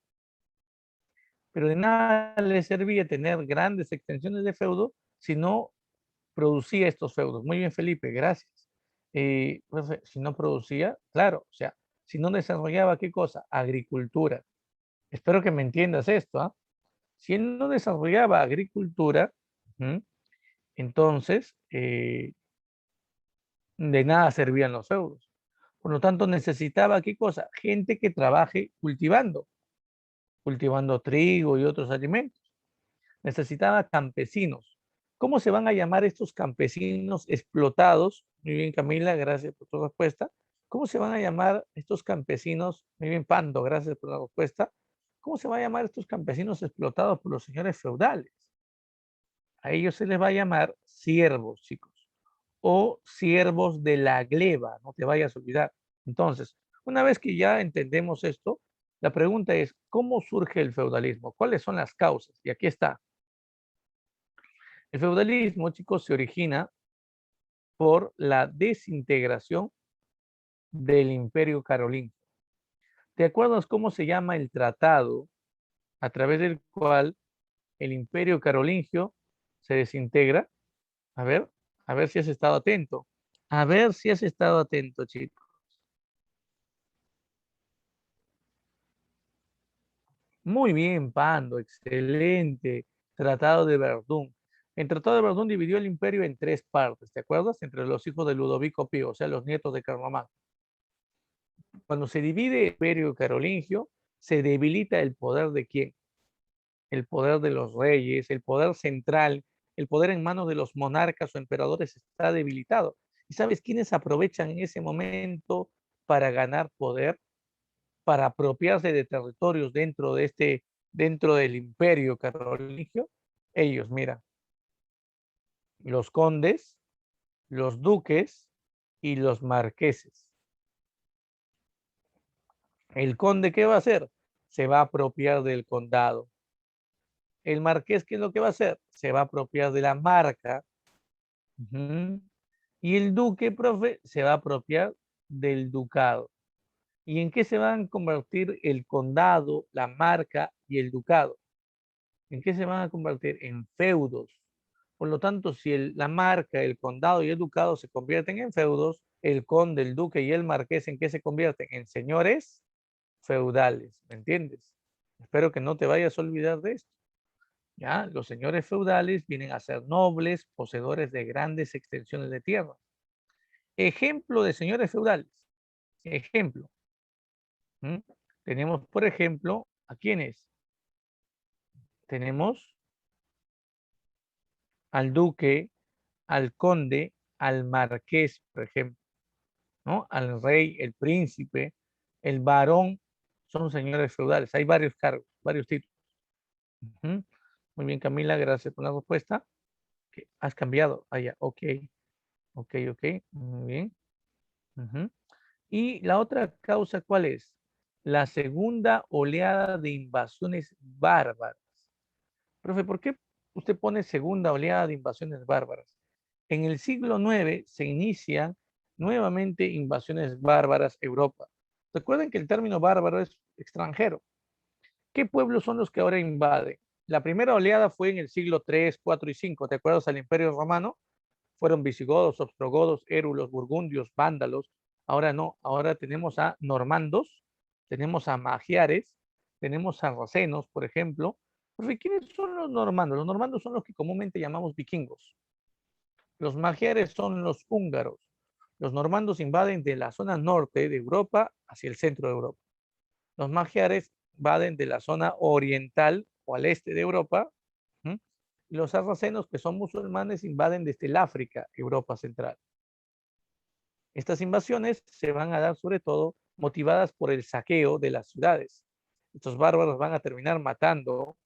Pero de nada le servía tener grandes extensiones de feudo si no producía estos feudos. Muy bien, Felipe, gracias. Pues, si no producía, claro, o sea, si no desarrollaba qué cosa, agricultura. Espero que me entiendas esto, ¿ah? Si él no desarrollaba agricultura, ¿m? Entonces de nada servían los feudos. Por lo tanto, necesitaba qué cosa, gente que trabaje cultivando trigo y otros alimentos. Necesitaba campesinos. ¿Cómo se van a llamar estos campesinos explotados? Muy bien, Camila, gracias por tu respuesta. ¿Cómo se van a llamar estos campesinos? Muy bien, Pando, gracias por la respuesta. ¿Cómo se van a llamar estos campesinos explotados por los señores feudales? A ellos se les va a llamar siervos, chicos, o siervos de la gleba, no te vayas a olvidar. Entonces, una vez que ya entendemos esto, la pregunta es, ¿cómo surge el feudalismo? ¿Cuáles son las causas? Y aquí está. El feudalismo, chicos, se origina por la desintegración del Imperio Carolingio. ¿Te acuerdas cómo se llama el tratado a través del cual el Imperio Carolingio se desintegra? A ver, a ver si has estado atento. A ver si has estado atento, chicos. Muy bien, Pando, excelente. Tratado de Verdún. El Tratado de Verdún dividió el imperio en tres partes, ¿te acuerdas? Entre los hijos de Ludovico Pío, o sea, los nietos de Carlomagno. Cuando se divide el imperio carolingio, se debilita el poder de quién? El poder de los reyes, el poder central, el poder en manos de los monarcas o emperadores está debilitado. ¿Y sabes quiénes aprovechan en ese momento para ganar poder? Para apropiarse de territorios dentro del imperio carolingio, ellos, mira, los condes, los duques y los marqueses. El conde, ¿qué va a hacer? Se va a apropiar del condado. El marqués, ¿qué es lo que va a hacer? Se va a apropiar de la marca. Uh-huh. Y el duque, profe, se va a apropiar del ducado. ¿Y en qué se van a convertir el condado, la marca y el ducado? ¿En qué se van a convertir? En feudos. Por lo tanto, si la marca, el condado y el ducado se convierten en feudos, el conde, el duque y el marqués, ¿en qué se convierten? En señores feudales, ¿me entiendes? Espero que no te vayas a olvidar de esto. ¿Ya? Los señores feudales vienen a ser nobles, poseedores de grandes extensiones de tierra. Ejemplo de señores feudales. Ejemplo. ¿Mm? Tenemos, por ejemplo, ¿a quiénes? Tenemos al duque, al conde, al marqués, por ejemplo, ¿no? Al rey, el príncipe, el varón, son señores feudales. Hay varios cargos, varios títulos. Ujú. Muy bien, Camila, gracias por la respuesta. ¿Qué? ¿Has cambiado? Ah, ya, ok, ok, muy bien. Ujú. Y la otra causa, ¿cuál es? La segunda oleada de invasiones bárbaras. Profe, ¿por qué usted pone segunda oleada de invasiones bárbaras? En el siglo IX se inician nuevamente invasiones bárbaras a Europa. Recuerden que el término bárbaro es extranjero. ¿Qué pueblos son los que ahora invaden? La primera oleada fue en el siglo III, IV y V. ¿Te acuerdas al Imperio Romano? Fueron visigodos, ostrogodos, érulos, burgundios, vándalos. Ahora no, ahora tenemos a normandos, tenemos a magiares, tenemos a sarracenos, por ejemplo. Profe, ¿quiénes son los normandos? Los normandos son los que comúnmente llamamos vikingos. Los magiares son los húngaros. Los normandos invaden de la zona norte de Europa hacia el centro de Europa. Los magiares invaden de la zona oriental o al este de Europa. ¿Mm? Y los sarracenos, que son musulmanes, invaden desde el África, Europa Central. Estas invasiones se van a dar sobre todo motivadas por el saqueo de las ciudades. Estos bárbaros van a terminar matando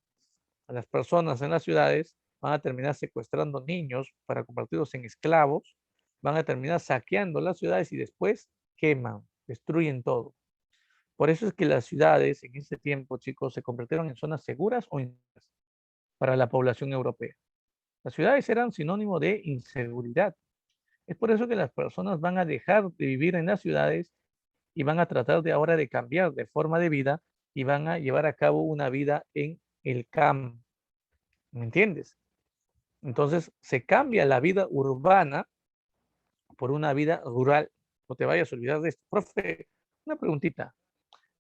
a las personas en las ciudades, van a terminar secuestrando niños para convertirlos en esclavos, van a terminar saqueando las ciudades y después queman, destruyen todo. Por eso es que las ciudades en ese tiempo, chicos, se convirtieron en zonas seguras o inseguras para la población europea. Las ciudades eran sinónimo de inseguridad. Es por eso que las personas van a dejar de vivir en las ciudades y van a tratar de ahora de cambiar de forma de vida y van a llevar a cabo una vida en el campo. ¿Me entiendes? Entonces se cambia la vida urbana por una vida rural. No te vayas a olvidar de esto. Profe, una preguntita.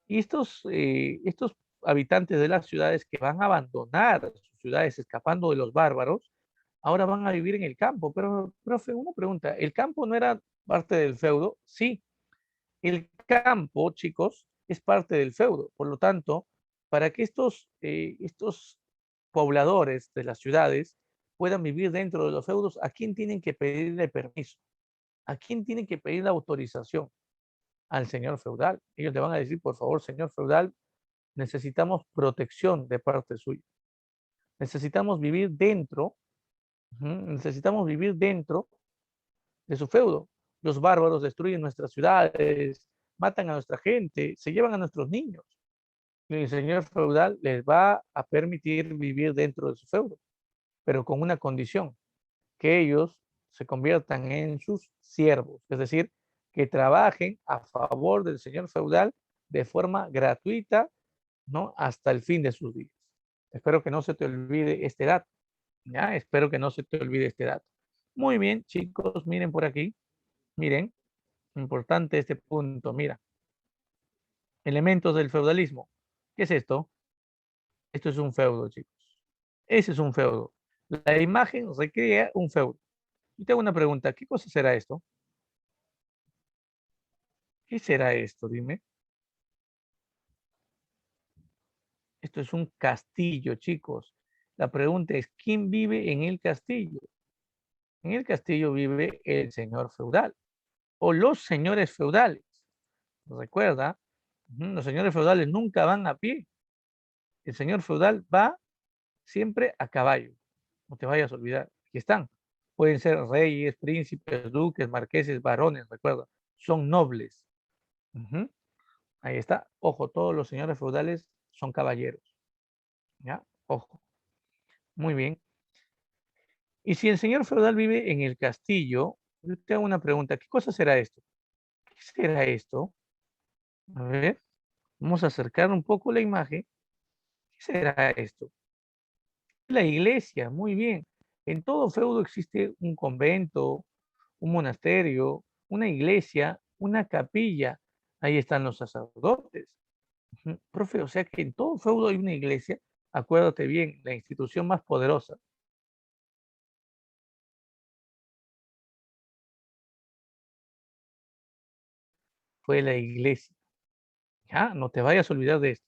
¿Y estos habitantes de las ciudades que van a abandonar sus ciudades escapando de los bárbaros, ahora van a vivir en el campo? Pero, profe, una pregunta. ¿El campo no era parte del feudo? Sí, el campo, chicos, es parte del feudo. Por lo tanto, para que estos pobladores de las ciudades puedan vivir dentro de los feudos, ¿a quién tienen que pedirle permiso? ¿A quién tienen que pedir la autorización? Al señor feudal. Ellos le van a decir, por favor, señor feudal, necesitamos protección de parte suya. Necesitamos vivir dentro, necesitamos vivir dentro de su feudo. Los bárbaros destruyen nuestras ciudades, matan a nuestra gente, se llevan a nuestros niños. Y el señor feudal les va a permitir vivir dentro de su feudo, pero con una condición, que ellos se conviertan en sus siervos, es decir, que trabajen a favor del señor feudal de forma gratuita, ¿no? Hasta el fin de sus días. Espero que no se te olvide este dato, ¿ya? Espero que no se te olvide este dato. Muy bien, chicos, miren por aquí, miren, importante este punto, mira, elementos del feudalismo. ¿Qué es esto? Esto es un feudo, chicos. Ese es un feudo. La imagen recrea un feudo. Y te hago una pregunta, ¿qué cosa será esto? ¿Qué será esto? Dime. Esto es un castillo, chicos. La pregunta es, ¿quién vive en el castillo? En el castillo vive el señor feudal o los señores feudales. Recuerda, los señores feudales nunca van a pie. El señor feudal va siempre a caballo. No te vayas a olvidar. Aquí están. Pueden ser reyes, príncipes, duques, marqueses, varones, recuerda. Son nobles. Ujú. Ahí está. Ojo, todos los señores feudales son caballeros. ¿Ya? Ojo. Muy bien. Y si el señor feudal vive en el castillo, yo te hago una pregunta. ¿Qué cosa será esto? ¿Qué será esto? A ver, vamos a acercar un poco la imagen. ¿Qué será esto? La iglesia, muy bien. En todo feudo existe un convento, un monasterio, una iglesia, una capilla. Ahí están los sacerdotes. Profe, o sea que en todo feudo hay una iglesia. Acuérdate bien, la institución más poderosa fue la iglesia. Ya, no te vayas a olvidar de esto.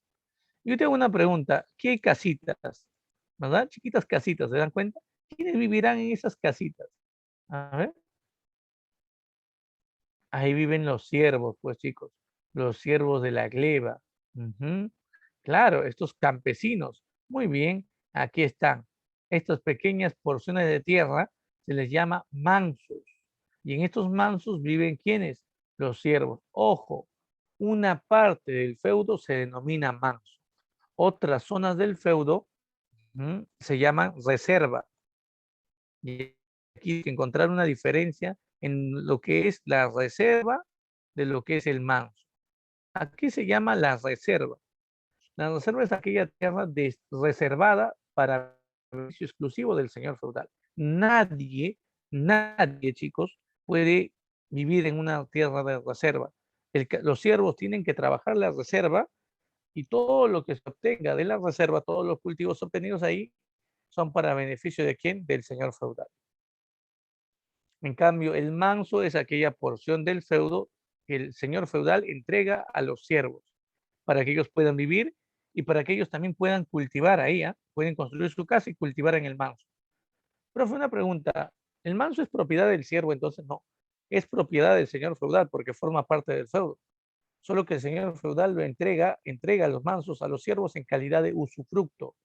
Yo te hago una pregunta. ¿Qué casitas? ¿Verdad? Chiquitas casitas, ¿se dan cuenta? ¿Quiénes vivirán en esas casitas? A ver. Ahí viven los siervos, pues chicos, los siervos de la gleba. Ujú. Claro, estos campesinos. Muy bien, aquí están. Estas pequeñas porciones de tierra se les llama mansos. Y en estos mansos viven ¿quiénes? Los siervos. Ojo, una parte del feudo se denomina manso. Otras zonas del feudo se llaman reserva. Y aquí hay que encontrar una diferencia en lo que es la reserva de lo que es el manso. Aquí se llama la reserva. La reserva es aquella tierra reservada para beneficio exclusivo del señor feudal. Nadie, chicos, puede vivir en una tierra de reserva. Los siervos tienen que trabajar la reserva y todo lo que se obtenga de la reserva, todos los cultivos obtenidos ahí, son para beneficio de quién? Del señor feudal. En cambio, el manso es aquella porción del feudo que el señor feudal entrega a los siervos para que ellos puedan vivir y para que ellos también puedan cultivar ahí, ¿ah? Pueden construir su casa y cultivar en el manso. Pero fue una pregunta, ¿el manso es propiedad del siervo? Entonces no, es propiedad del señor feudal porque forma parte del feudo. Solo que el señor feudal lo entrega los mansos a los siervos en calidad de usufructo,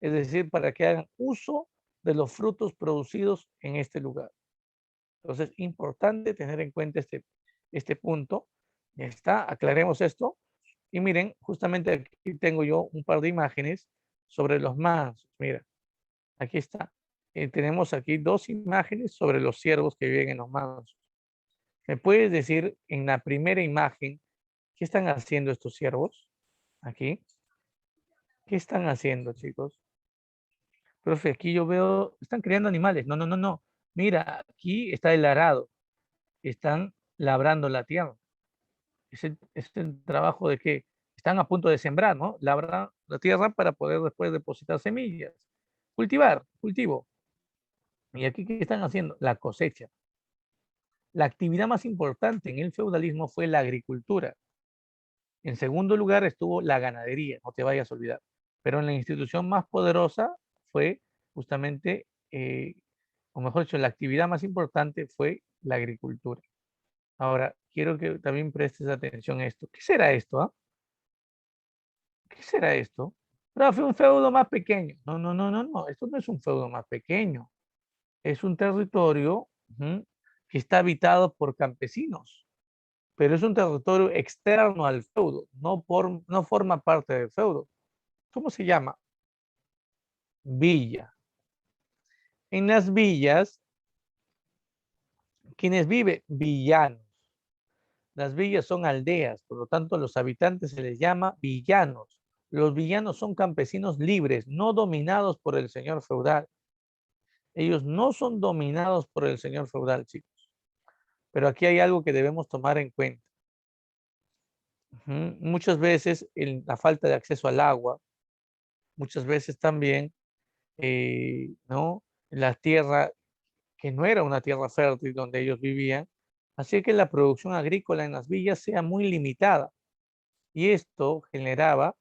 es decir, para que hagan uso de los frutos producidos en este lugar. Entonces, importante tener en cuenta este punto. Ya está, aclaremos esto. Y miren, justamente aquí tengo yo un par de imágenes sobre los mansos. Mira, aquí está. Tenemos aquí dos imágenes sobre los siervos que viven en los mansos. ¿Me puedes decir en la primera imagen qué están haciendo estos siervos? Aquí. ¿Qué están haciendo, chicos? Profe, aquí yo veo, están criando animales. No, no, no, no. Mira, aquí está el arado. Están labrando la tierra. Es el trabajo de que están a punto de sembrar, ¿no? Labrar la tierra para poder después depositar semillas. Cultivar, cultivo. Y aquí, ¿qué están haciendo? La cosecha. La actividad más importante en el feudalismo fue la agricultura. En segundo lugar estuvo la ganadería, no te vayas a olvidar. Pero en la institución más poderosa fue justamente, o mejor dicho, la actividad más importante fue la agricultura. Ahora, quiero que también prestes atención a esto. ¿Qué será esto? Ah? ¿Qué será esto? Profe, un feudo más pequeño. No, no, no, no, no. Esto no es un feudo más pequeño. Es un territorio que está habitado por campesinos, pero es un territorio externo al feudo, no forma parte del feudo. ¿Cómo se llama? Villa. En las villas, ¿quiénes viven? Villanos. Las villas son aldeas, por lo tanto, a los habitantes se les llama villanos. Los villanos son campesinos libres, no dominados por el señor feudal. Ellos no son dominados por el señor feudal, chicos. Pero aquí hay algo que debemos tomar en cuenta. Muchas veces la falta de acceso al agua, muchas veces también, ¿no? La tierra, que no era una tierra fértil donde ellos vivían, hacía que la producción agrícola en las villas sea muy limitada. Y esto generaba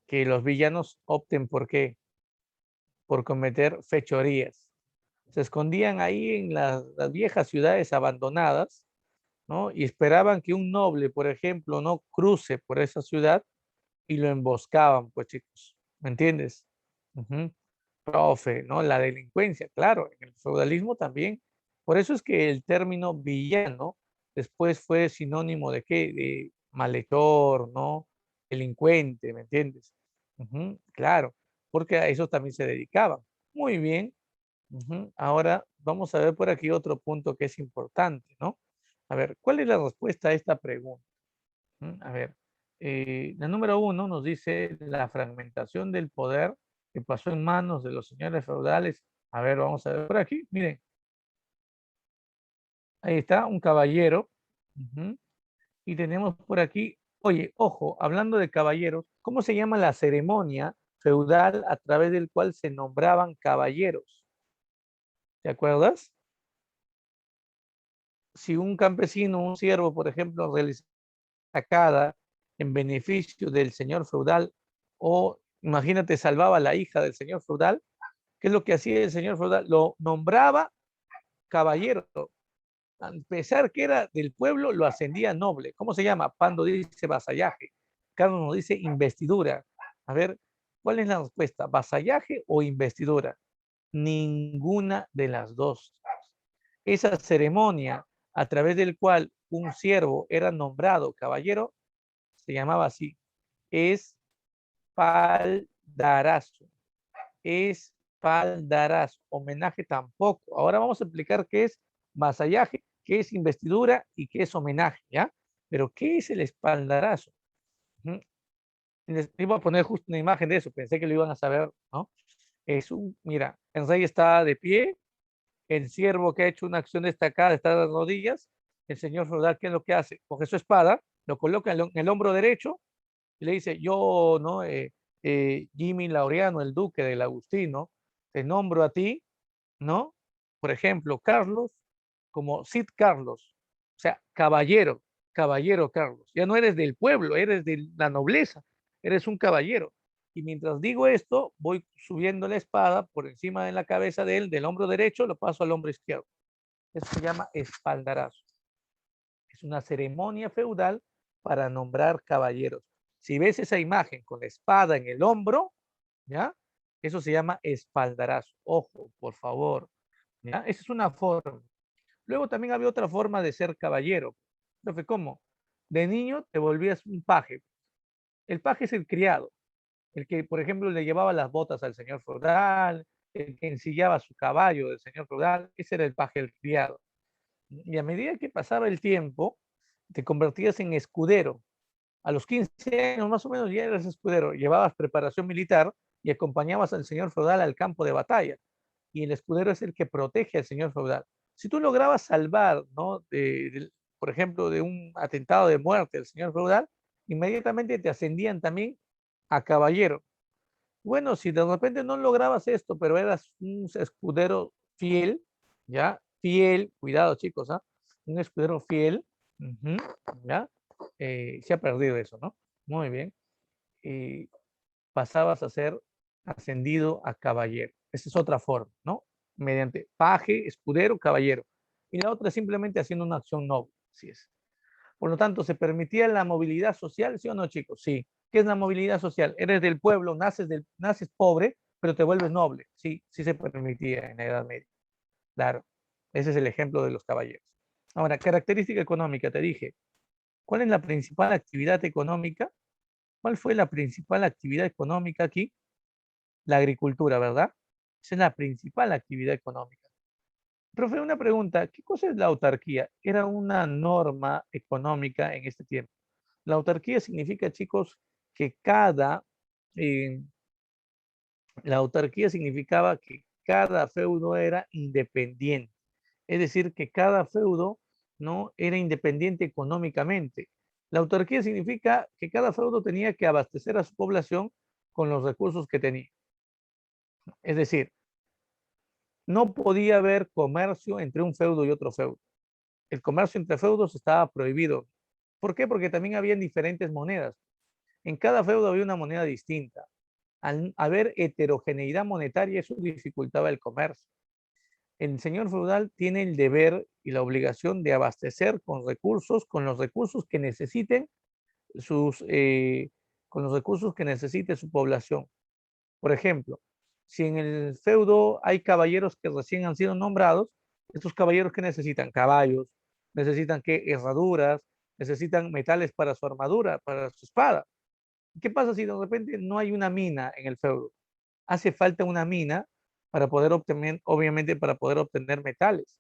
que los villanos opten por qué, por cometer fechorías. Se escondían ahí en las viejas ciudades abandonadas, ¿no? Y esperaban que un noble, por ejemplo, no cruce por esa ciudad y lo emboscaban, pues chicos, ¿me entiendes? Ujú. Profe, ¿no? La delincuencia, claro, en el feudalismo también. Por eso es que el término villano después fue sinónimo de qué, de malhechor, ¿no? Delincuente, ¿me entiendes? Claro, porque a eso también se dedicaban. Muy bien. Ahora vamos a ver por aquí otro punto que es importante, ¿no? A ver, ¿cuál es la respuesta a esta pregunta? A ver, la número uno nos dice la fragmentación del poder que pasó en manos de los señores feudales. A ver, vamos a ver por aquí. Miren, ahí está un caballero. Y tenemos por aquí, oye, ojo, hablando de caballeros, ¿cómo se llama la ceremonia feudal a través del cual se nombraban caballeros? ¿Te acuerdas? Si un campesino, un siervo, por ejemplo, realiza sacada en beneficio del señor feudal o imagínate salvaba a la hija del señor feudal, ¿qué es lo que hacía el señor feudal? Lo nombraba caballero. A pesar que era del pueblo, lo ascendía noble. ¿Cómo se llama? Pando dice vasallaje. Carlos nos dice investidura. A ver, ¿cuál es la respuesta? ¿Vasallaje o investidura? Ninguna de las dos. Esa ceremonia a través del cual un siervo era nombrado caballero se llamaba así, espaldarazo, espaldarazo, homenaje tampoco. Ahora vamos a explicar qué es vasallaje, qué es investidura y qué es homenaje, ¿ya? Pero ¿qué es el espaldarazo? Les iba a poner justo una imagen de eso, pensé que lo iban a saber, ¿no? Mira, el rey está de pie, el siervo que ha hecho una acción destacada está de rodillas, el señor feudal, ¿qué es lo que hace? Coge su espada, lo coloca en el hombro derecho y le dice, yo, ¿no? Jimmy Laureano, el duque del Agustino, te nombro a ti, ¿no? Por ejemplo, Carlos, como Cid Carlos, o sea, caballero, caballero Carlos. Ya no eres del pueblo, eres de la nobleza. eres un caballero. Y mientras digo esto, voy subiendo la espada por encima de la cabeza de él, del hombro derecho, lo paso al hombro izquierdo. Eso se llama espaldarazo. Es una ceremonia feudal para nombrar caballeros. Si ves esa imagen con la espada en el hombro, ¿ya? Eso se llama espaldarazo. Ojo, por favor. ¿Ya? Esa es una forma. Luego también había otra forma de ser caballero. Profe, ¿cómo? De niño te volvías un paje. El paje es el criado, el que, por ejemplo, le llevaba las botas al señor feudal, el que ensillaba su caballo del señor feudal, ese era el paje, el criado. Y a medida que pasaba el tiempo, te convertías en escudero. A los 15 años más o menos ya eras escudero, llevabas preparación militar y acompañabas al señor feudal al campo de batalla. Y el escudero es el que protege al señor feudal. Si tú lograbas salvar, ¿no? Por ejemplo, de un atentado de muerte al señor feudal, inmediatamente te ascendían también a caballero. Bueno, si de repente no lograbas esto, pero eras un escudero fiel, ¿ya? Fiel, cuidado chicos, ¿ah? Un escudero fiel, ujú, ¿ya? Se ha perdido eso, ¿no? Muy bien. Y pasabas a ser ascendido a caballero. Esa es otra forma, ¿no? Mediante paje, escudero, caballero. Y la otra es simplemente haciendo una acción noble, así es. Por lo tanto, ¿se permitía la movilidad social, sí o no, chicos? Sí. ¿Qué es la movilidad social? Eres del pueblo, naces pobre, pero te vuelves noble. Sí, sí se permitía en la Edad Media. Claro. Ese es el ejemplo de los caballeros. Ahora, característica económica, te dije. ¿Cuál es la principal actividad económica? ¿Cuál fue la principal actividad económica aquí? La agricultura, ¿verdad? Esa es la principal actividad económica. Profe, una pregunta, ¿qué cosa es la autarquía? Era una norma económica en este tiempo. La autarquía significa, chicos, que eh, la autarquía significaba que cada feudo era independiente. Es decir, que cada feudo no era independiente económicamente. La autarquía significa que cada feudo tenía que abastecer a su población con los recursos que tenía. Es decir, no podía haber comercio entre un feudo y otro feudo. El comercio entre feudos estaba prohibido. ¿Por qué? Porque también habían diferentes monedas. En cada feudo había una moneda distinta. Al haber heterogeneidad monetaria, eso dificultaba el comercio. El señor feudal tiene el deber y la obligación de abastecer con los recursos que necesiten con los recursos que necesite su población. Por ejemplo, si en el feudo hay caballeros que recién han sido nombrados, estos caballeros que necesitan caballos, necesitan herraduras, necesitan metales para su armadura, para su espada. ¿Qué pasa si de repente no hay una mina en el feudo? Hace falta una mina para poder obtener, obviamente para poder obtener metales.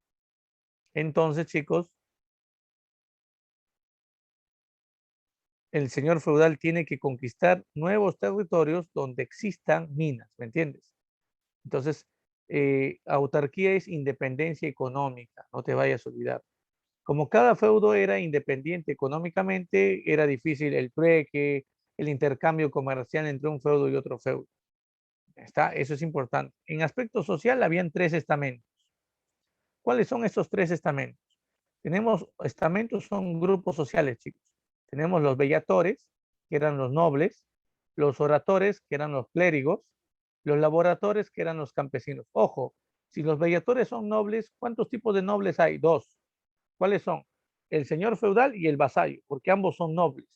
Entonces, chicos, el señor feudal tiene que conquistar nuevos territorios donde existan minas, ¿me entiendes? Entonces, autarquía es independencia económica, no te vayas a olvidar. Como cada feudo era independiente económicamente, era difícil el trueque, el intercambio comercial entre un feudo y otro feudo. Eso es importante. En aspecto social habían tres estamentos. ¿Cuáles son estos tres estamentos? Tenemos estamentos, son grupos sociales, chicos. Tenemos los bellatores, que eran los nobles, los oratores, que eran los clérigos, los laboratores, que eran los campesinos. Ojo, si los bellatores son nobles, ¿cuántos tipos de nobles hay? Dos. ¿Cuáles son? El señor feudal y el vasallo, porque ambos son nobles.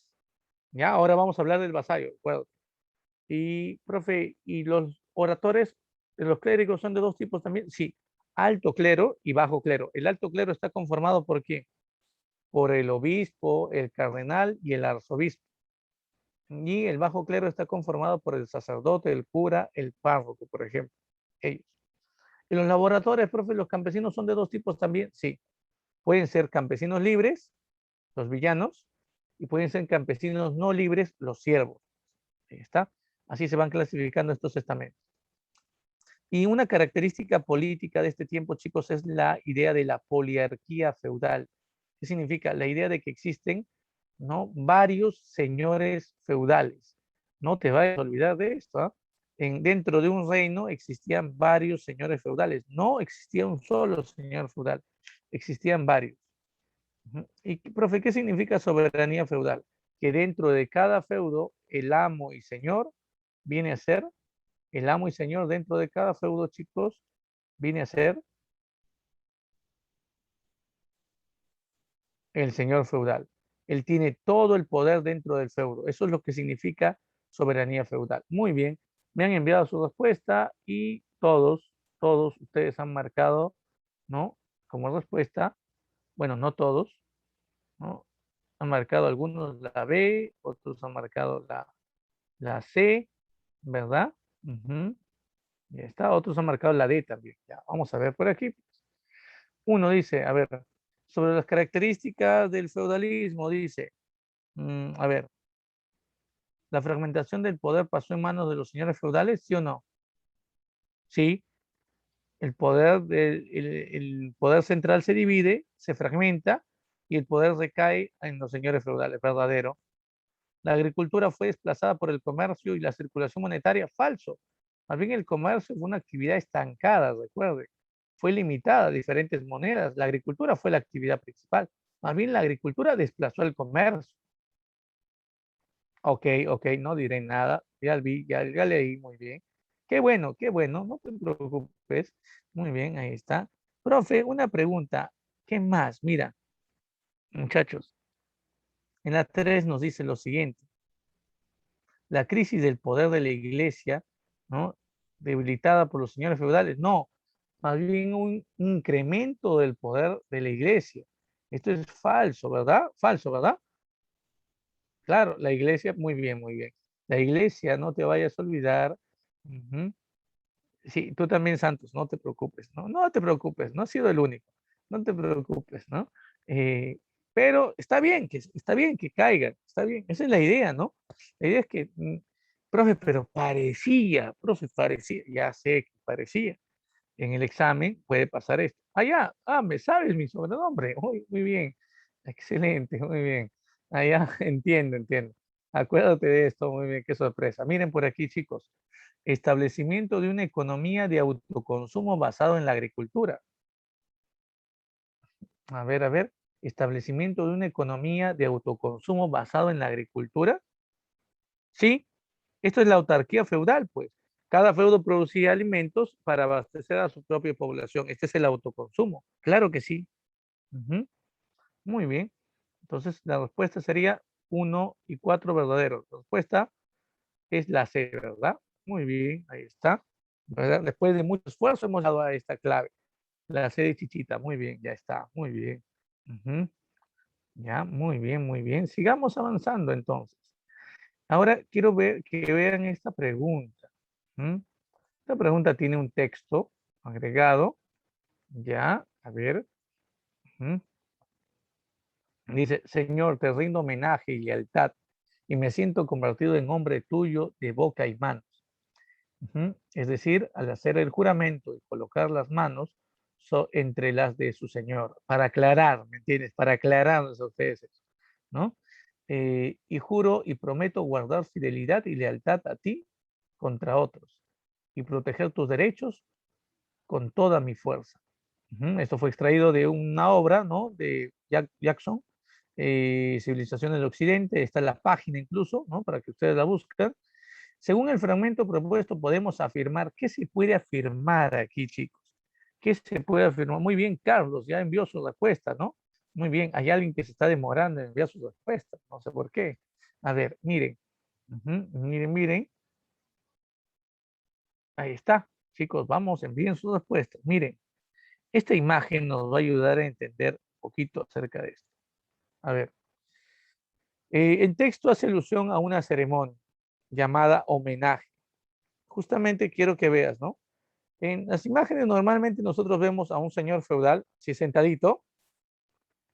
Ya, ahora vamos a hablar del vasallo, ¿de Y, profe, ¿y los oradores, los clérigos son de dos tipos también? Sí, alto clero y bajo clero. El alto clero está conformado por quién? Por el obispo, el cardenal y el arzobispo. Y el bajo clero está conformado por el sacerdote, el cura, el párroco, por ejemplo. Ellos. Y los laboratorios, profe, los campesinos son de dos tipos también. Sí, pueden ser campesinos libres, los villanos, y pueden ser campesinos no libres, los siervos. Ahí está. Así se van clasificando estos estamentos. Y una característica política de este tiempo, chicos, es la idea de la poliarquía feudal. ¿Qué significa? La idea de que existen, ¿no?, varios señores feudales. No te vayas a olvidar de esto, ¿ah? Dentro de un reino existían varios señores feudales. No existía un solo señor feudal, existían varios. Y, profe, ¿qué significa soberanía feudal? Que dentro de cada feudo el amo y señor viene a ser, el amo y señor dentro de cada feudo, chicos, viene a ser el señor feudal. Él tiene todo el poder dentro del feudo. Eso es lo que significa soberanía feudal. Muy bien, me han enviado su respuesta y todos ustedes han marcado, ¿no? Como respuesta, bueno, no todos, ¿no? Han marcado algunos la B, otros han marcado la C, ¿verdad? Ujú. Ya está, otros han marcado la D también. Ya, vamos a ver por aquí. Uno dice, a ver, sobre las características del feudalismo, dice, a ver, ¿la fragmentación del poder pasó en manos de los señores feudales, sí o no? Sí, el poder central se divide, se fragmenta y el poder recae en los señores feudales, verdadero. La agricultura fue desplazada por el comercio y la circulación monetaria, falso. Más bien el comercio fue una actividad estancada, recuerde. Fue limitada a diferentes monedas. La agricultura fue la actividad principal. Más bien la agricultura desplazó el comercio. Ok, ok, no diré nada. Ya vi, ya leí muy bien. Qué bueno, no te preocupes. Muy bien, ahí está. Profe, una pregunta. ¿Qué más? Mira, muchachos, en la 3 nos dice lo siguiente. La crisis del poder de la iglesia, ¿no? Debilitada por los señores feudales. No, más bien un incremento del poder de la iglesia. Esto es falso, ¿verdad? Falso, ¿verdad? Claro, la iglesia, muy bien, muy bien. La iglesia, no te vayas a olvidar. Ujú. Sí, tú también, Santos, no te preocupes, ¿no? No te preocupes, no has sido el único, no te preocupes, ¿no? Pero está bien que caigan, está bien, esa es la idea, ¿no? La idea es que, profe, pero profe, parecía, ya sé que parecía. En el examen puede pasar esto. Ah, ya, me sabes mi sobrenombre. Muy bien, excelente, muy bien. Ah, ya, entiendo. Acuérdate de esto, muy bien, qué sorpresa. Miren por aquí, chicos. Establecimiento de una economía de autoconsumo basado en la agricultura. A ver. Establecimiento de una economía de autoconsumo basado en la agricultura. Sí, esto es la autarquía feudal, pues. Cada feudo producía alimentos para abastecer a su propia población. Este es el autoconsumo. Claro que sí. Ujú. Muy bien. Entonces, la respuesta sería 1 y 4 verdaderos. La respuesta es la C, ¿verdad? Muy bien, ahí está. ¿Verdad? Después de mucho esfuerzo hemos dado a esta clave. La C de Chichita. Muy bien, ya está. Muy bien. Ujú. Ya, muy bien, muy bien. Sigamos avanzando entonces. Ahora quiero ver que vean esta pregunta. ¿Mm? Esta pregunta tiene un texto agregado. Ya, a ver. Ujú. Dice, Señor, te rindo homenaje y lealtad y me siento convertido en hombre tuyo de boca y manos. Ujú. Es decir, al hacer el juramento y colocar las manos entre las de su Señor, para aclarar, ¿me entiendes? Para aclararles a ustedes eso, ¿no? Y juro y prometo guardar fidelidad y lealtad a ti contra otros y proteger tus derechos con toda mi fuerza. Ujú. Esto fue extraído de una obra, ¿no? De Jackson, Civilización del Occidente, está en la página incluso, ¿no? Para que ustedes la busquen. Según el fragmento propuesto, podemos afirmar, ¿qué se puede afirmar aquí, chicos? ¿Qué se puede afirmar? Muy bien, Carlos, ya envió su respuesta, ¿no? Muy bien, hay alguien que se está demorando en enviar su respuesta, no sé por qué. A ver, miren, miren, ahí está, chicos, vamos, envíen sus respuestas. Miren, esta imagen nos va a ayudar a entender un poquito acerca de esto. A ver, el texto hace alusión a una ceremonia llamada homenaje. Justamente quiero que veas, ¿no? En las imágenes normalmente nosotros vemos a un señor feudal, así sentadito,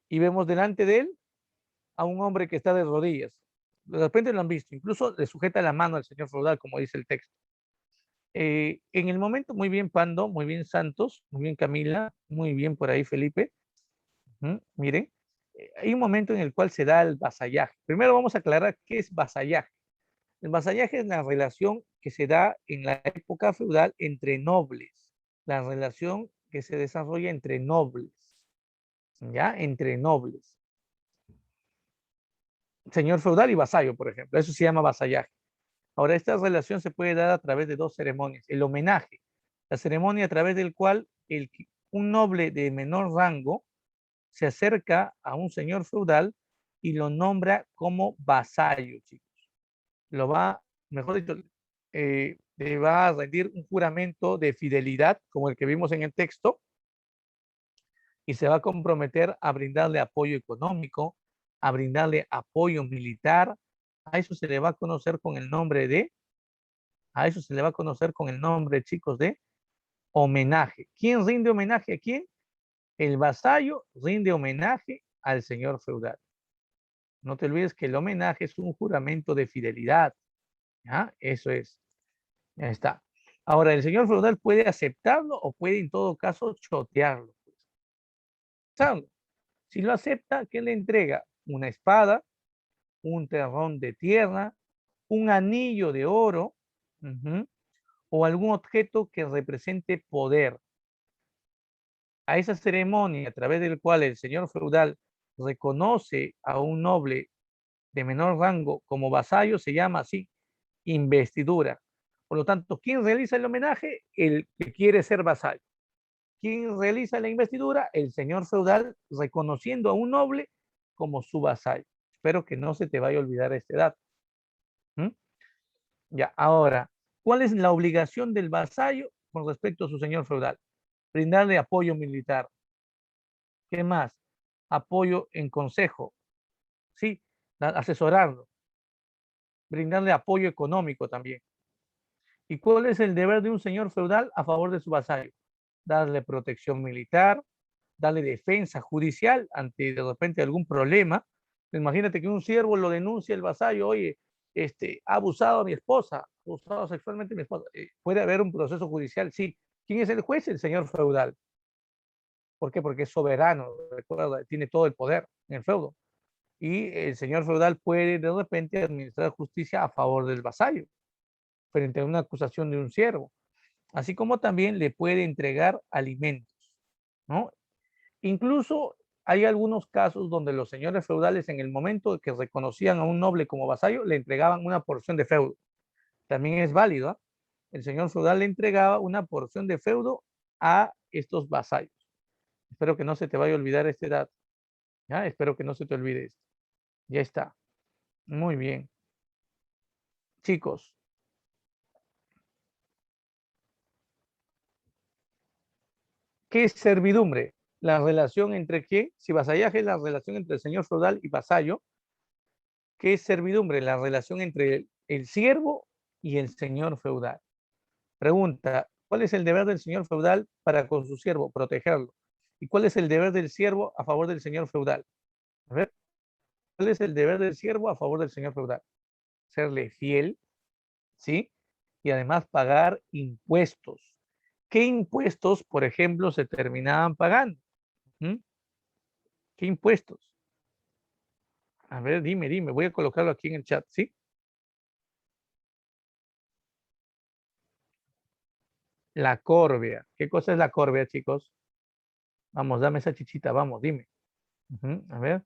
y vemos delante de él a un hombre que está de rodillas. De repente lo han visto, incluso le sujeta la mano al señor feudal, como dice el texto. En el momento, muy bien Pando, muy bien Santos, muy bien Camila, muy bien por ahí Felipe. Miren, hay un momento en el cual se da el vasallaje. Primero vamos a aclarar qué es vasallaje. El vasallaje es la relación que se da en la época feudal entre nobles, la relación que se desarrolla entre nobles, ¿ya? Entre nobles. señor feudal y vasallo, por ejemplo. Eso se llama vasallaje. Ahora, esta relación se puede dar a través de dos ceremonias. El homenaje, la ceremonia a través del cual un noble de menor rango se acerca a un señor feudal y lo nombra como vasallo, chicos. Lo va, mejor dicho, le va a rendir un juramento de fidelidad, como el que vimos en el texto, y se va a comprometer a brindarle apoyo económico, a brindarle apoyo militar. A eso se le va a conocer con el nombre de, a eso se le va a conocer con el nombre, chicos, de homenaje. ¿Quién rinde homenaje a quién? El vasallo rinde homenaje al señor feudal. No te olvides que el homenaje es un juramento de fidelidad. ¿Ya? Eso es. Ya está. Ahora, el señor feudal puede aceptarlo o puede en todo caso chotearlo. ¿Saben? Si lo acepta, ¿qué le entrega? Una espada, un terrón de tierra, un anillo de oro, o algún objeto que represente poder. A esa ceremonia a través del cual el señor feudal reconoce a un noble de menor rango como vasallo se llama así, investidura. Por lo tanto, ¿quién realiza el homenaje? El que quiere ser vasallo. ¿Quién realiza la investidura? El señor feudal reconociendo a un noble como su vasallo. Espero que no se te vaya a olvidar este dato. ¿Mm? Ya, ahora, ¿cuál es la obligación del vasallo con respecto a su señor feudal? Brindarle apoyo militar. ¿Qué más? Apoyo en consejo, ¿sí? Asesorarlo, brindarle apoyo económico también. ¿Y cuál es el deber de un señor feudal a favor de su vasallo? Darle protección militar, darle defensa judicial ante de repente algún problema. Imagínate que un siervo lo denuncia el vasallo, oye, ha abusado a mi esposa, ha abusado sexualmente a mi esposa. Puede haber un proceso judicial, sí. ¿Quién es el juez? El señor feudal. ¿Por qué? Porque es soberano, recuerda, tiene todo el poder en el feudo. Y el señor feudal puede de repente administrar justicia a favor del vasallo frente a una acusación de un siervo, así como también le puede entregar alimentos, ¿no? Incluso hay algunos casos donde los señores feudales en el momento que reconocían a un noble como vasallo le entregaban una porción de feudo. También es válido, ¿eh? El señor feudal le entregaba una porción de feudo a estos vasallos. Espero que no se te vaya a olvidar este dato, ¿ya? Espero que no se te olvide esto. Ya está. Muy bien. Chicos, ¿qué es servidumbre? La relación entre qué, si vasallaje es la relación entre el señor feudal y vasallo, ¿qué es servidumbre? La relación entre el siervo y el señor feudal. Pregunta, ¿cuál es el deber del señor feudal para con su siervo? Protegerlo. ¿Y cuál es el deber del siervo a favor del señor feudal? A ver, ¿cuál es el deber del siervo a favor del señor feudal? Serle fiel, ¿sí? Y además pagar impuestos. ¿Qué impuestos, por ejemplo, se terminaban pagando? ¿Mm? ¿Qué impuestos? A ver, dime, voy a colocarlo aquí en el chat, ¿sí? La corvea. ¿Qué cosa es la corvea, chicos? Vamos, dame esa chichita, vamos, dime. A ver,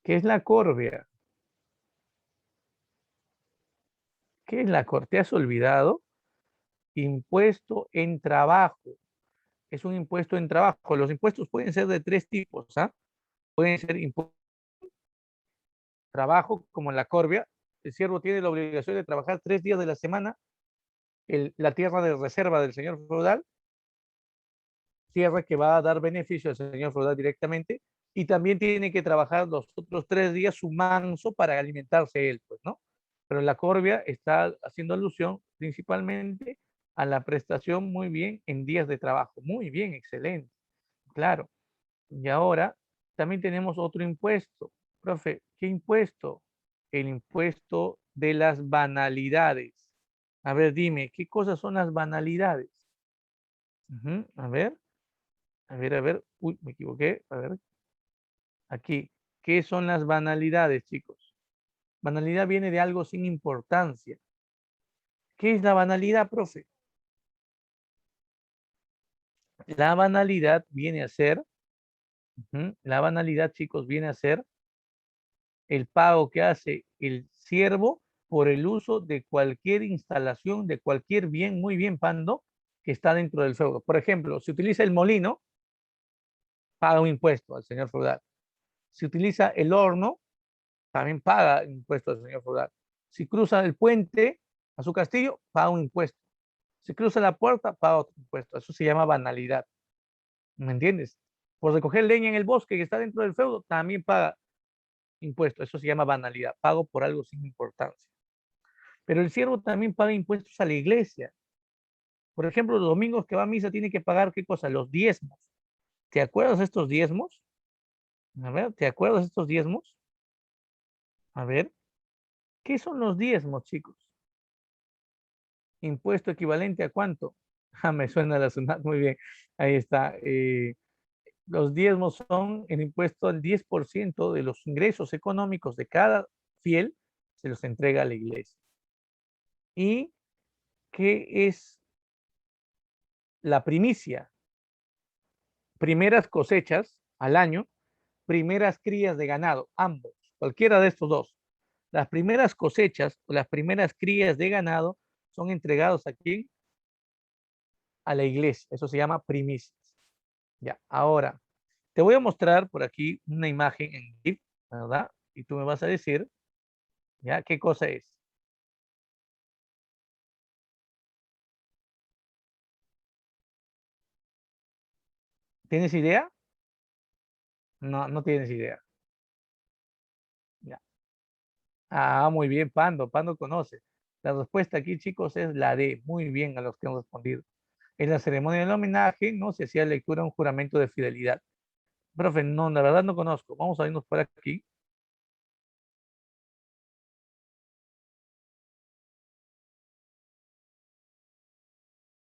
¿qué es la corvea? ¿Qué es la corvea? ¿Te has olvidado? Impuesto en trabajo. Es un impuesto en trabajo. Los impuestos pueden ser de tres tipos, ¿ah? Pueden ser impuestos de trabajo, como en la corvea. El siervo tiene la obligación de trabajar 3 días de la semana. La tierra de reserva del señor feudal, tierra que va a dar beneficio al señor feudal directamente, y también tiene que trabajar los otros 3 días su manso para alimentarse él, pues, ¿no? Pero la corvia está haciendo alusión principalmente a la prestación muy bien en días de trabajo. Muy bien, excelente, claro. Y ahora también tenemos otro impuesto. Profe, ¿qué impuesto? El impuesto de las banalidades. A ver, dime, ¿qué cosas son las banalidades? A ver. A ver. Uy, me equivoqué. A ver, aquí. ¿Qué son las banalidades, chicos? Banalidad viene de algo sin importancia. ¿Qué es la banalidad, profe? La banalidad viene a ser, la banalidad, chicos, viene a ser el pago que hace el siervo por el uso de cualquier instalación, de cualquier bien, muy bien, Pando, que está dentro del feudo. Por ejemplo, si utiliza el molino, paga un impuesto al señor feudal. Si utiliza el horno, también paga impuesto al señor feudal. Si cruza el puente a su castillo, paga un impuesto. Si cruza la puerta, paga otro impuesto. Eso se llama banalidad. ¿Me entiendes? Por recoger leña en el bosque que está dentro del feudo, también paga impuesto. Eso se llama banalidad. Pago por algo sin importancia. Pero el siervo también paga impuestos a la iglesia. Por ejemplo, los domingos que va a misa tiene que pagar, ¿qué cosa? Los diezmos. ¿Te acuerdas de estos diezmos? A ver, ¿te acuerdas de estos diezmos? A ver, ¿qué son los diezmos, chicos? Impuesto equivalente a cuánto. Ah, me suena la SUNAT, muy bien. Ahí está. Los diezmos son el impuesto al 10% de los ingresos económicos de cada fiel, se los entrega a la iglesia. ¿Y qué es la primicia? Primeras cosechas al año, primeras crías de ganado, ambos, cualquiera de estos dos. Las primeras cosechas o las primeras crías de ganado son entregados a quién? A la iglesia. Eso se llama primicias. Ya, ahora, te voy a mostrar por aquí una imagen en GIF, ¿verdad? Y tú me vas a decir, ¿ya? ¿Qué cosa es? ¿Tienes idea? No, no tienes idea. Ya. Ah, muy bien, Pando. Pando conoce. La respuesta aquí, chicos, es la D. Muy bien a los que han respondido. En la ceremonia del homenaje, ¿no? Se hacía lectura un juramento de fidelidad. Profe, no, la verdad no conozco. Vamos a irnos por aquí.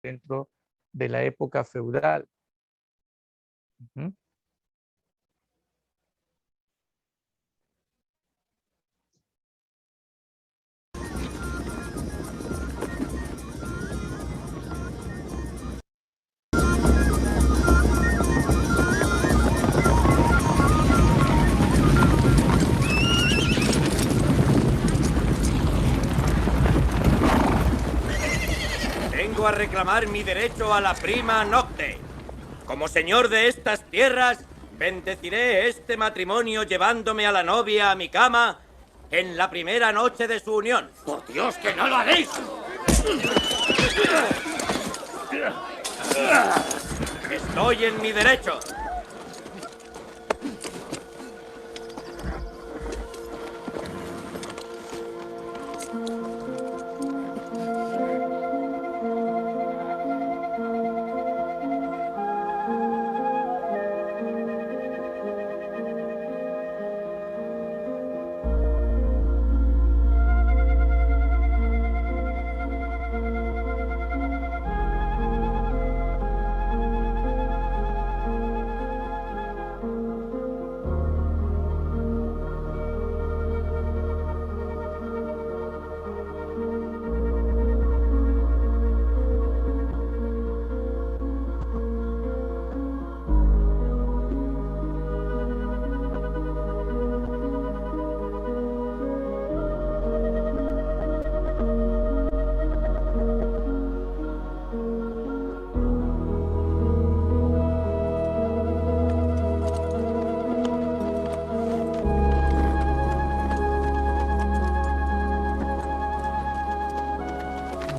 Dentro de la época feudal. Ujú. Vengo a reclamar mi derecho a la prima nocte. Como señor de estas tierras, bendeciré este matrimonio llevándome a la novia a mi cama en la primera noche de su unión. ¡Por Dios, que no lo haréis! Estoy en mi derecho.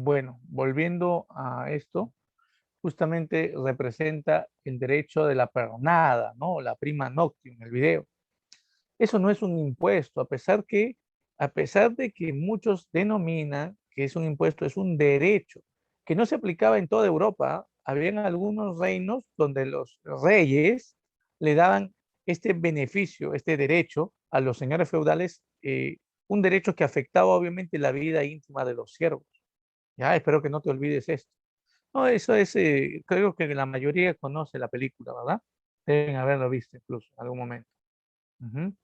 Bueno, volviendo a esto, justamente representa el derecho de la pernada, ¿no? La prima noctium, el video. Eso no es un impuesto, a pesar de que muchos denominan que es un impuesto, es un derecho, que no se aplicaba en toda Europa. Habían algunos reinos donde los reyes le daban este beneficio, este derecho a los señores feudales, un derecho que afectaba obviamente la vida íntima de los siervos. Ya, espero que no te olvides esto. No, eso es, creo que la mayoría conoce la película, ¿verdad? Deben haberlo visto incluso en algún momento. Ujú.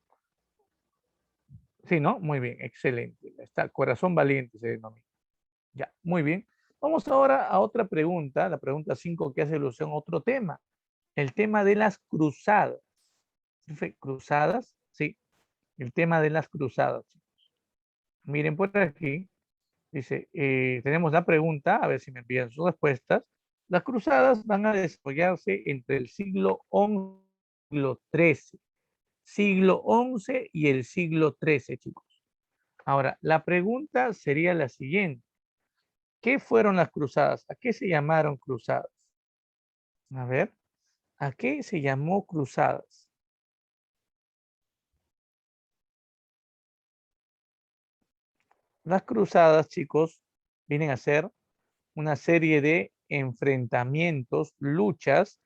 Sí, ¿no? Muy bien, excelente. Está Corazón Valiente se denomina. Ya, muy bien. Vamos ahora a otra pregunta, la pregunta 5 que hace alusión a otro tema, el tema de las cruzadas. Cruzadas, sí. el tema de las cruzadas. Miren por aquí, dice, tenemos la pregunta, a ver si me envían sus respuestas. Las cruzadas van a desarrollarse entre el siglo XI y el siglo XIII. Siglo XI y el siglo XIII, chicos. Ahora, la pregunta sería la siguiente. ¿Qué fueron las cruzadas? ¿A qué se llamaron cruzadas? A ver, ¿a qué se llamó cruzadas? Las cruzadas, chicos, vienen a ser una serie de enfrentamientos, luchas,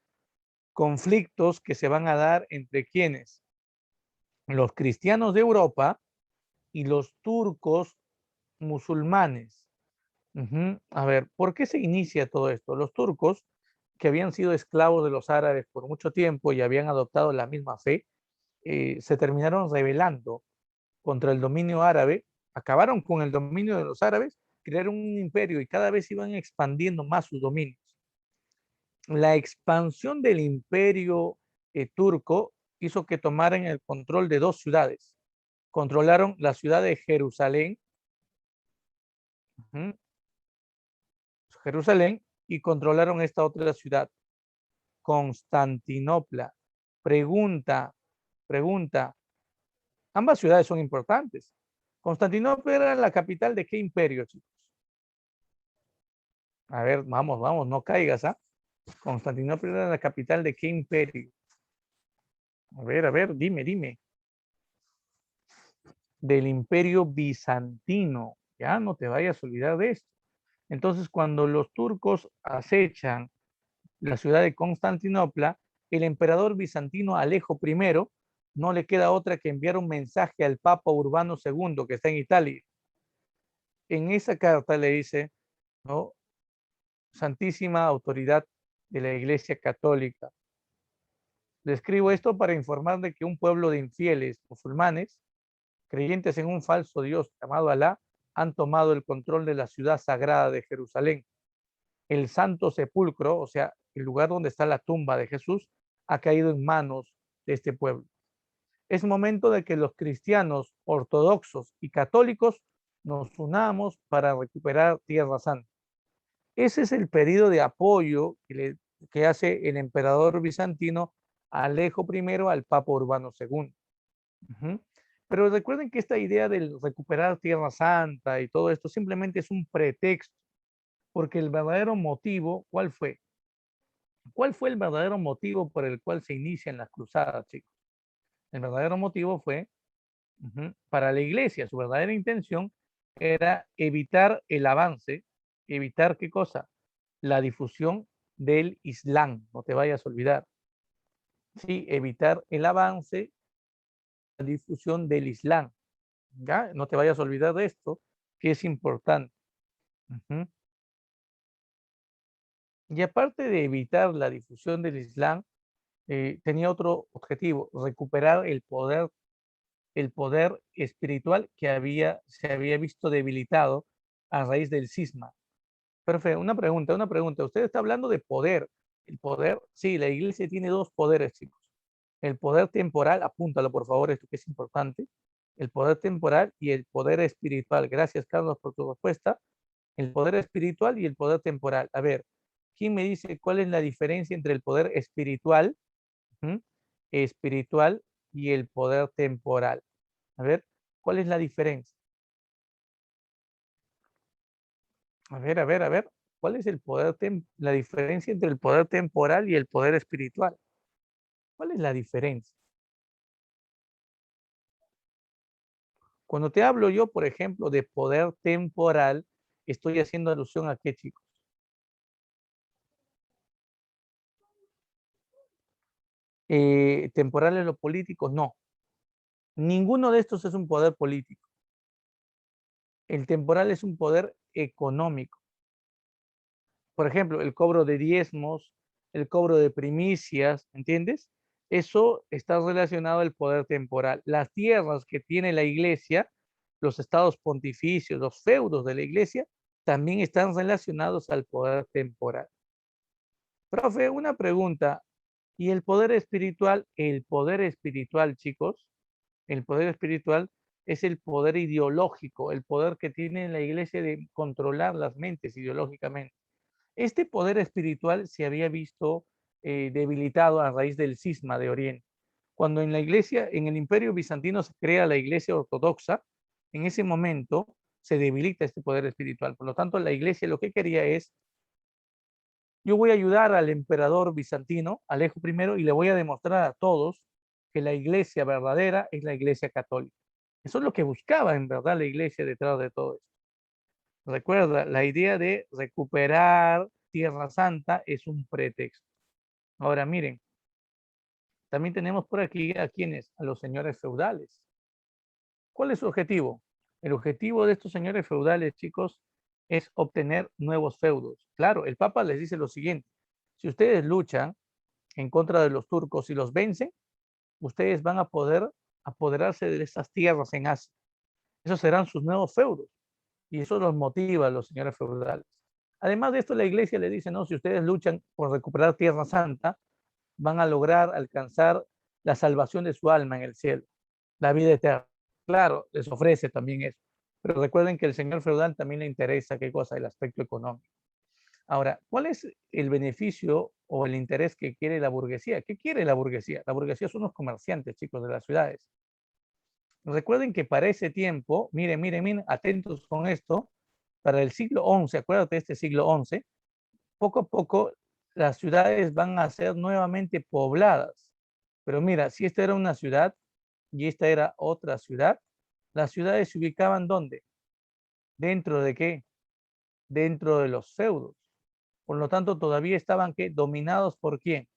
conflictos que se van a dar entre quienes, los cristianos de Europa y los turcos musulmanes. A ver, ¿por qué se inicia todo esto? Los turcos, que habían sido esclavos de los árabes por mucho tiempo y habían adoptado la misma fe, se terminaron rebelando contra el dominio árabe, acabaron con el dominio de los árabes, crearon un imperio y cada vez iban expandiendo más sus dominios. La expansión del imperio turco hizo que tomaran el control de dos ciudades. Controlaron la ciudad de Jerusalén, Jerusalén, y controlaron esta otra ciudad, Constantinopla. Pregunta, pregunta. Ambas ciudades son importantes. Constantinopla era la capital de qué imperio, chicos. A ver, vamos, vamos, no caigas, ¿ah? Constantinopla era la capital de qué imperio. A ver, dime, dime. Del imperio bizantino. Ya no te vayas a olvidar de esto. Entonces, cuando los turcos acechan la ciudad de Constantinopla, el emperador bizantino Alejo I no le queda otra que enviar un mensaje al Papa Urbano II, que está en Italia. En esa carta le dice, ¿no? Santísima autoridad de la Iglesia Católica. Le escribo esto para informar de que un pueblo de infieles musulmanes, creyentes en un falso Dios llamado Alá, han tomado el control de la ciudad sagrada de Jerusalén. El Santo Sepulcro, o sea, el lugar donde está la tumba de Jesús, ha caído en manos de este pueblo. Es momento de que los cristianos ortodoxos y católicos nos unamos para recuperar Tierra Santa. Ese es el pedido de apoyo que hace el emperador bizantino Alejo I al Papa Urbano II. Pero recuerden que esta idea de recuperar Tierra Santa y todo esto simplemente es un pretexto, porque el verdadero motivo, ¿cuál fue? ¿Cuál fue el verdadero motivo por el cual se inician las cruzadas, chicos? El verdadero motivo fue, para la iglesia, su verdadera intención era evitar el avance, evitar qué cosa, la difusión del Islam, no te vayas a olvidar. Sí, evitar el avance, la difusión del Islam. ¿Ya? No te vayas a olvidar de esto, que es importante. Y aparte de evitar la difusión del Islam, tenía otro objetivo, recuperar el poder espiritual que se había visto debilitado a raíz del cisma. Perfecto, una pregunta. Usted está hablando de poder. El poder, sí, la iglesia tiene dos poderes, chicos. El poder temporal, apúntalo por favor, esto que es importante. El poder temporal y el poder espiritual. Gracias, Carlos, por tu respuesta. El poder espiritual y el poder temporal. A ver, ¿quién me dice cuál es la diferencia entre el poder espiritual, espiritual y el poder temporal? A ver, ¿cuál es la diferencia? A ver. ¿Cuál es la diferencia entre el poder temporal y el poder espiritual? ¿Cuál es la diferencia? Cuando te hablo yo, por ejemplo, de poder temporal, estoy haciendo alusión a qué, chicos. Temporal en lo político, no. Ninguno de estos es un poder político. El temporal es un poder económico. Por ejemplo, el cobro de diezmos, el cobro de primicias, ¿entiendes? Eso está relacionado al poder temporal. Las tierras que tiene la iglesia, los estados pontificios, los feudos de la iglesia, también están relacionados al poder temporal. Profe, una pregunta. ¿Y el poder espiritual? El poder espiritual, chicos, El poder espiritual es el poder ideológico, el poder que tiene la iglesia de controlar las mentes ideológicamente. Este poder espiritual se había visto debilitado a raíz del cisma de Oriente. Cuando en la iglesia, en el Imperio Bizantino se crea la iglesia ortodoxa, en ese momento se debilita este poder espiritual. Por lo tanto, la iglesia lo que quería es, yo voy a ayudar al emperador bizantino, Alejo I, y le voy a demostrar a todos que la iglesia verdadera es la iglesia católica. Eso es lo que buscaba en verdad la iglesia detrás de todo esto. Recuerda, la idea de recuperar Tierra Santa es un pretexto. Ahora miren, también tenemos por aquí a quienes, a los señores feudales. ¿Cuál es su objetivo? El objetivo de estos señores feudales, chicos, es obtener nuevos feudos. Claro, el Papa les dice lo siguiente: si ustedes luchan en contra de los turcos y los vencen, ustedes van a poder apoderarse de estas tierras en Asia. Esos serán sus nuevos feudos. Y eso los motiva a los señores feudales. Además de esto, la iglesia le dice, no, si ustedes luchan por recuperar Tierra Santa, van a lograr alcanzar la salvación de su alma en el cielo, la vida eterna. Claro, les ofrece también eso. Pero recuerden que el señor feudal también le interesa qué cosa, el aspecto económico. Ahora, ¿cuál es el beneficio o el interés que quiere la burguesía? ¿Qué quiere la burguesía? La burguesía son los comerciantes, chicos, de las ciudades. Recuerden que para ese tiempo, miren, atentos con esto, para el siglo XI, acuérdate de este siglo XI, poco a poco las ciudades van a ser nuevamente pobladas. Pero mira, si esta era una ciudad y esta era otra ciudad, las ciudades se ubicaban ¿dónde? ¿Dentro de qué? Dentro de los feudos. Por lo tanto, todavía estaban ¿qué? Dominados por quién?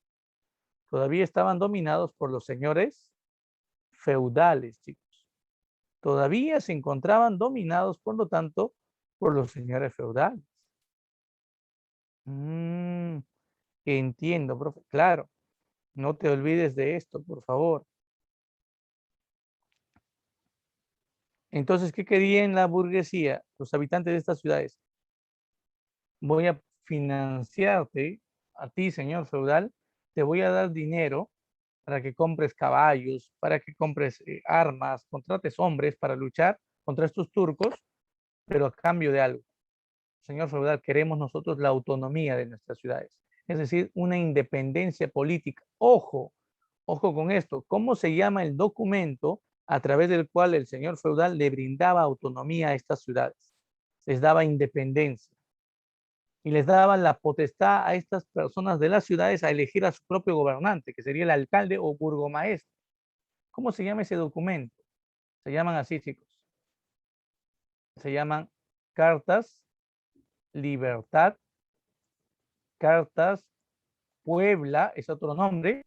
Todavía estaban dominados por los señores feudales, chicos. Todavía se encontraban dominados, por lo tanto, por los señores feudales. Entiendo, profe. Claro, no te olvides de esto, por favor. Entonces, ¿qué querían la burguesía, los habitantes de estas ciudades? Voy a financiarte a ti, señor feudal, te voy a dar dinero para que compres caballos, para que compres armas, contrates hombres para luchar contra estos turcos, pero a cambio de algo. Señor feudal, queremos nosotros la autonomía de nuestras ciudades, es decir, una independencia política. Ojo, ojo con esto. ¿Cómo se llama el documento a través del cual el señor feudal le brindaba autonomía a estas ciudades? Les daba independencia y les daba la potestad a estas personas de las ciudades a elegir a su propio gobernante, que sería el alcalde o burgomaestre. ¿Cómo se llama ese documento? Se llaman así, chicos. Se llaman cartas Libertad, cartas Puebla, es otro nombre.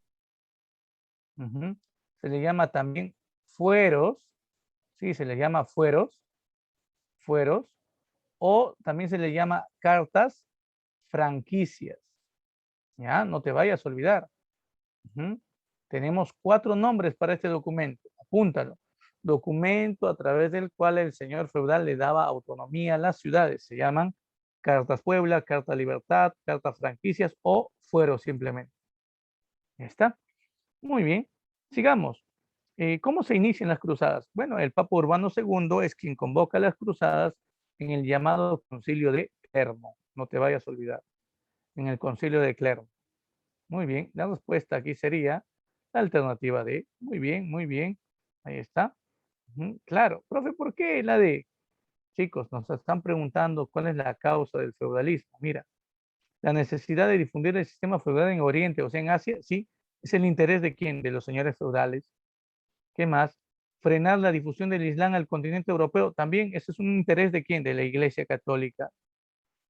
Se le llama también fueros, sí, se le llama fueros, o también se le llama cartas franquicias. Ya, no te vayas a olvidar. Tenemos 4 nombres para este documento, apúntalo. Documento a través del cual el señor feudal le daba autonomía a las ciudades. Se llaman Cartas Puebla, Carta Libertad, Cartas Franquicias o fueros simplemente. ¿Ya está? Muy bien. Sigamos. ¿Cómo se inician las cruzadas? Bueno, el Papa Urbano II es quien convoca las cruzadas en el llamado Concilio de Clermont. No te vayas a olvidar. En el Concilio de Clermont. Muy bien. La respuesta aquí sería la alternativa D. Muy bien, muy bien. Ahí está. Claro. Profe, ¿por qué la D? Chicos, nos están preguntando cuál es la causa del feudalismo. Mira, la necesidad de difundir el sistema feudal en Oriente, o sea, en Asia, sí, es el interés de quién, de los señores feudales. ¿Qué más? Frenar la difusión del Islam al continente europeo, también ese es un interés de quién, de la Iglesia Católica,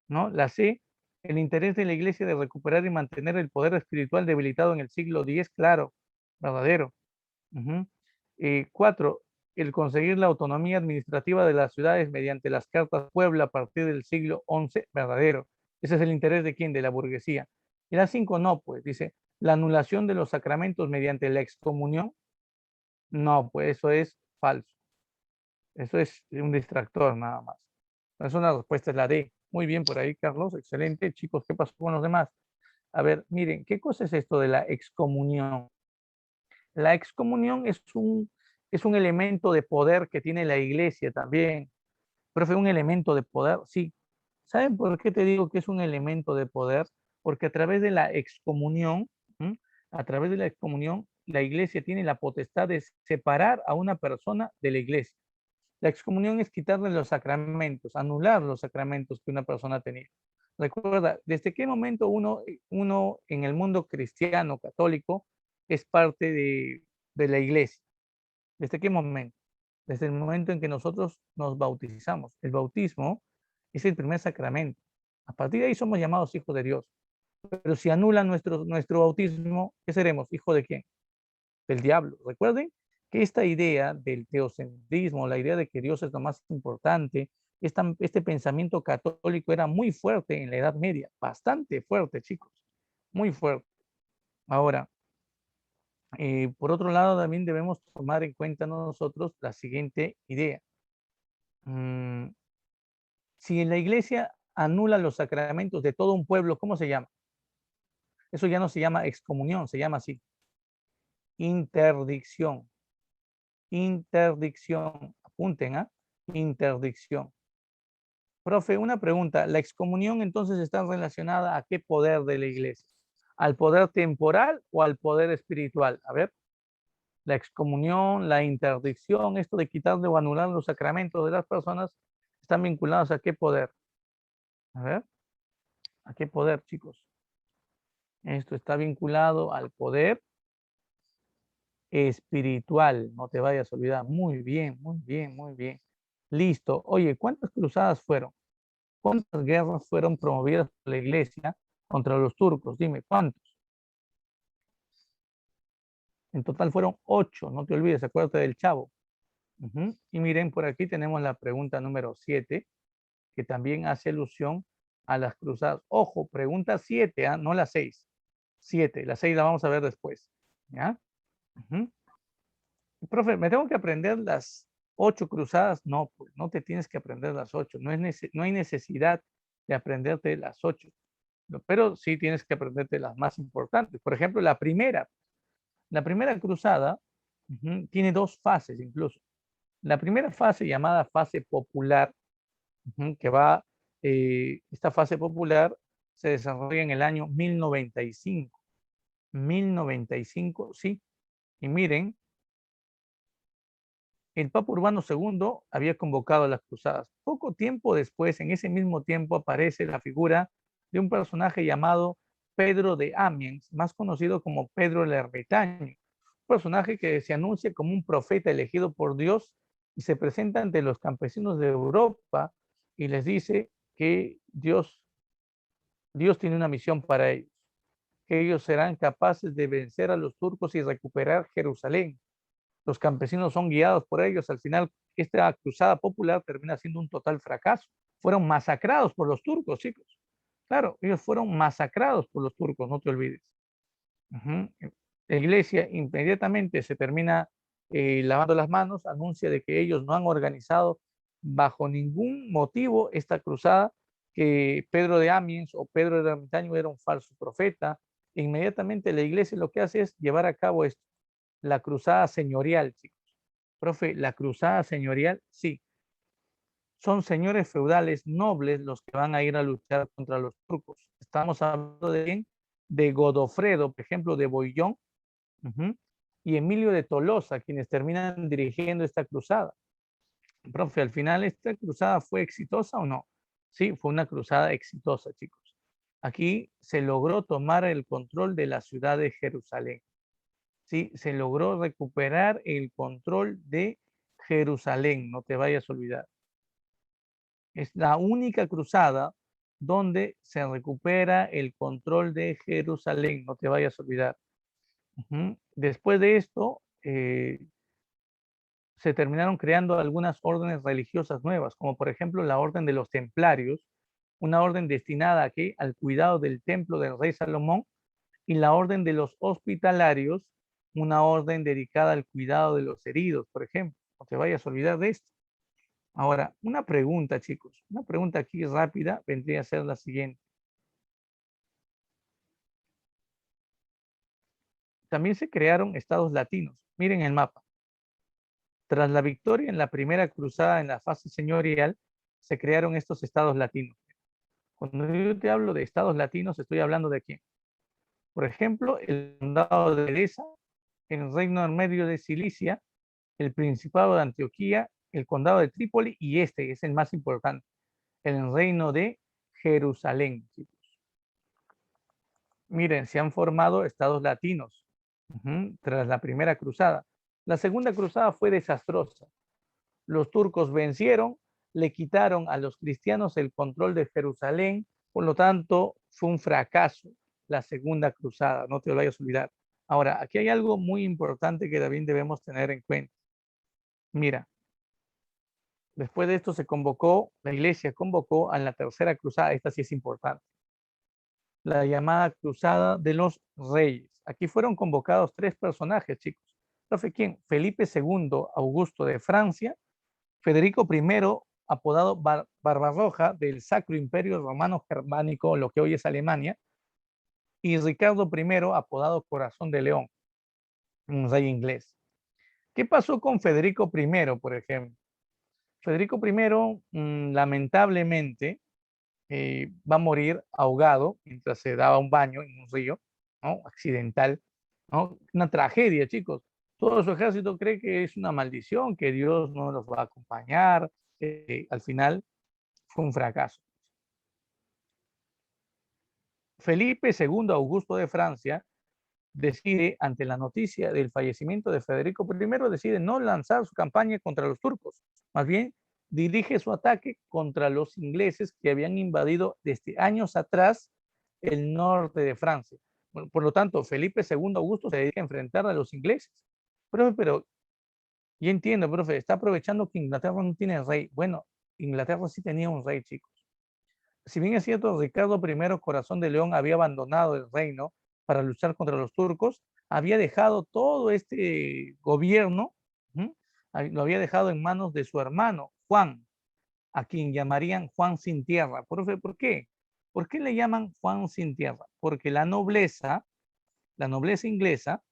¿no? La C, el interés de la Iglesia de recuperar y mantener el poder espiritual debilitado en el siglo X, claro, verdadero. 4, el conseguir la autonomía administrativa de las ciudades mediante las cartas Puebla a partir del siglo XI, verdadero. Ese es el interés de quién, de la burguesía. Y la 5 no, pues dice, la anulación de los sacramentos mediante la excomunión. No, pues eso es falso. Eso es un distractor nada más. Entonces una respuesta es la D. Muy bien por ahí, Carlos. Excelente. Chicos, ¿qué pasó con los demás? A ver, miren, ¿qué cosa es esto de la excomunión? La excomunión es Es un elemento de poder que tiene la iglesia también. Profe, un elemento de poder, sí. ¿Saben por qué te digo que es un elemento de poder? Porque a través de la excomunión, ¿m? A través de la excomunión, la iglesia tiene la potestad de separar a una persona de la iglesia. La excomunión es quitarle los sacramentos, anular los sacramentos que una persona tenía. Recuerda, ¿desde qué momento uno en el mundo cristiano católico es parte de la iglesia? ¿Desde qué momento? Desde el momento en que nosotros nos bautizamos. El bautismo es el primer sacramento. A partir de ahí somos llamados hijos de Dios. Pero si anulan nuestro bautismo, ¿qué seremos? ¿Hijo de quién? Del diablo. Recuerden que esta idea del teocentrismo, la idea de que Dios es lo más importante, este pensamiento católico era muy fuerte en la Edad Media, bastante fuerte, chicos, muy fuerte. Ahora, por otro lado, también debemos tomar en cuenta nosotros la siguiente idea. Si en la iglesia anula los sacramentos de todo un pueblo, ¿cómo se llama? Eso ya no se llama excomunión, se llama así, interdicción. Interdicción, apunten, ¿ah? Interdicción. Profe, una pregunta, ¿la excomunión entonces está relacionada a qué poder de la iglesia? ¿Al poder temporal o al poder espiritual? A ver, la excomunión, la interdicción, esto de quitarle o anular los sacramentos de las personas, están vinculados a qué poder. A ver, ¿a qué poder, chicos? Esto está vinculado al poder espiritual, no te vayas a olvidar. Muy bien, muy bien, muy bien. Listo. Oye, ¿cuántas cruzadas fueron? ¿Cuántas guerras fueron promovidas por la iglesia contra los turcos? Dime, ¿cuántos? En total fueron 8, no te olvides, acuérdate del Chavo. Y miren, por aquí tenemos la pregunta número 7, que también hace alusión a las cruzadas. Ojo, pregunta 7, no la 6. 7, la 6 la vamos a ver después. ¿Ya? Profe, ¿me tengo que aprender las 8 cruzadas? No, pues no te tienes que aprender las 8. No hay necesidad de aprenderte las 8. Pero sí tienes que aprenderte las más importantes. Por ejemplo, la primera cruzada tiene 2 fases incluso. La primera fase, llamada fase popular, que va, esta fase popular se desarrolla en el año 1095. 1095, sí. Y miren, el Papa Urbano II había convocado a las cruzadas. Poco tiempo después, en ese mismo tiempo, aparece la figura de un personaje llamado Pedro de Amiens, más conocido como Pedro el Ermitaño, un personaje que se anuncia como un profeta elegido por Dios y se presenta ante los campesinos de Europa y les dice que Dios tiene una misión para ellos, que ellos serán capaces de vencer a los turcos y recuperar Jerusalén. Los campesinos son guiados por ellos. Al final, esta cruzada popular termina siendo un total fracaso. Fueron masacrados por los turcos, chicos. Claro, ellos fueron masacrados por los turcos, no te olvides. La iglesia inmediatamente se termina lavando las manos, anuncia de que ellos no han organizado bajo ningún motivo esta cruzada, que Pedro de Amiens o Pedro de Ermitaño era un falso profeta. E inmediatamente la iglesia lo que hace es llevar a cabo esto, la cruzada señorial, chicos. Profe, la cruzada señorial, sí. Son señores feudales nobles los que van a ir a luchar contra los turcos. Estamos hablando de quién? De Godofredo, por ejemplo, de Boillón, y Emilio de Tolosa, quienes terminan dirigiendo esta cruzada. Profe, al final, ¿esta cruzada fue exitosa o no? Sí, fue una cruzada exitosa, chicos. Aquí se logró tomar el control de la ciudad de Jerusalén. Sí, se logró recuperar el control de Jerusalén, no te vayas a olvidar. Es la única cruzada donde se recupera el control de Jerusalén, no te vayas a olvidar. Después de esto, se terminaron creando algunas órdenes religiosas nuevas, como por ejemplo la orden de los templarios, una orden destinada aquí al cuidado del templo del rey Salomón, y la orden de los hospitalarios, una orden dedicada al cuidado de los heridos, por ejemplo. No te vayas a olvidar de esto. Ahora, una pregunta, chicos, una pregunta aquí rápida vendría a ser la siguiente. También se crearon estados latinos. Miren el mapa. Tras la victoria en la primera cruzada en la fase señorial, se crearon estos estados latinos. Cuando yo te hablo de estados latinos, estoy hablando de quién. Por ejemplo, el condado de Edesa, el reino medio de Cilicia, el principado de Antioquía, el condado de Trípoli y este es el más importante, el reino de Jerusalén. Miren, se han formado estados latinos tras la primera cruzada. La segunda cruzada fue desastrosa. Los turcos vencieron, le quitaron a los cristianos el control de Jerusalén, por lo tanto fue un fracaso la segunda cruzada, no te lo vayas a olvidar. Ahora, aquí hay algo muy importante que también debemos tener en cuenta. Mira, después de esto se convocó, la iglesia convocó a la tercera cruzada, esta sí es importante, la llamada Cruzada de los Reyes. Aquí fueron convocados tres personajes, chicos. ¿Profe quién? Felipe II Augusto de Francia, Federico I, apodado Barbarroja, del Sacro Imperio Romano Germánico, lo que hoy es Alemania, y Ricardo I, apodado Corazón de León, un rey inglés. ¿Qué pasó con Federico I, por ejemplo? Federico I, lamentablemente, va a morir ahogado mientras se daba un baño en un río, ¿no? Accidental, ¿no? Una tragedia, chicos. Todo su ejército cree que es una maldición, que Dios no los va a acompañar. Al final fue un fracaso. Felipe II Augusto de Francia decide, ante la noticia del fallecimiento de Federico I, decide no lanzar su campaña contra los turcos. Más bien, dirige su ataque contra los ingleses que habían invadido desde años atrás el norte de Francia. Bueno, por lo tanto, Felipe II Augusto se dedica a enfrentar a los ingleses. Pero yo entiendo, profe, está aprovechando que Inglaterra no tiene rey. Bueno, Inglaterra sí tenía un rey, chicos. Si bien es cierto, Ricardo I Corazón de León había abandonado el reino para luchar contra los turcos, había dejado todo este gobierno, lo había dejado en manos de su hermano, Juan, a quien llamarían Juan sin tierra. Profe, ¿por qué? ¿Por qué le llaman Juan sin tierra? Porque la nobleza inglesa,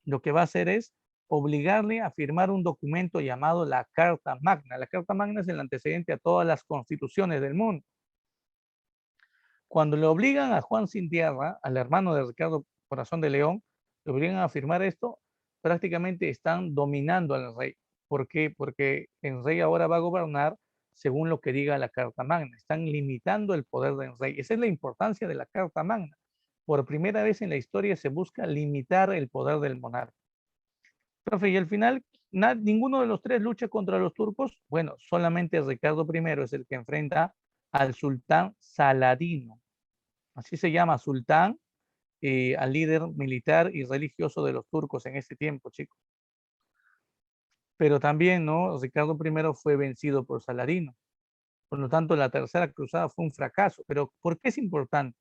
lo que va a hacer es obligarle a firmar un documento llamado la Carta Magna. La Carta Magna es el antecedente a todas las constituciones del mundo. Cuando le obligan a Juan sin tierra, al hermano de Ricardo Corazón de León, le obligan a firmar esto, prácticamente están dominando al rey. ¿Por qué? Porque el rey ahora va a gobernar según lo que diga la Carta Magna. Están limitando el poder del rey. Esa es la importancia de la Carta Magna. Por primera vez en la historia se busca limitar el poder del monarca. Profe, y al final, ninguno de los tres lucha contra los turcos. Bueno, solamente Ricardo I es el que enfrenta al sultán Saladino. Así se llama, sultán, al líder militar y religioso de los turcos en ese tiempo, chicos. Pero también, ¿no? Ricardo I fue vencido por Saladino. Por lo tanto, la tercera cruzada fue un fracaso. Pero ¿por qué es importante?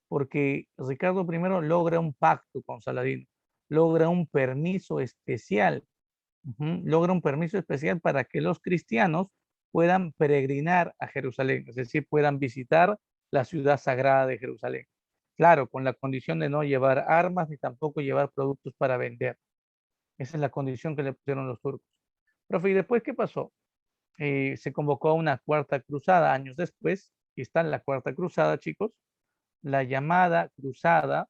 Porque Ricardo I logra un pacto con Saladino, logra un permiso especial, logra un permiso especial para que los cristianos puedan peregrinar a Jerusalén, es decir, puedan visitar la ciudad sagrada de Jerusalén. Claro, con la condición de no llevar armas ni tampoco llevar productos para vender. Esa es la condición que le pusieron los turcos. Profe, ¿y después qué pasó? Se convocó a una cuarta cruzada años después, y está en la cuarta cruzada, chicos, la llamada cruzada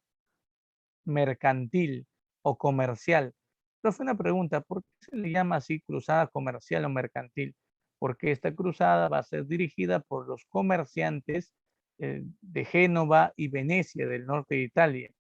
mercantil o comercial. Profe, una pregunta, ¿por qué se le llama así cruzada comercial o mercantil? Porque esta cruzada va a ser dirigida por los comerciantes de Génova y Venecia, del norte de Italia,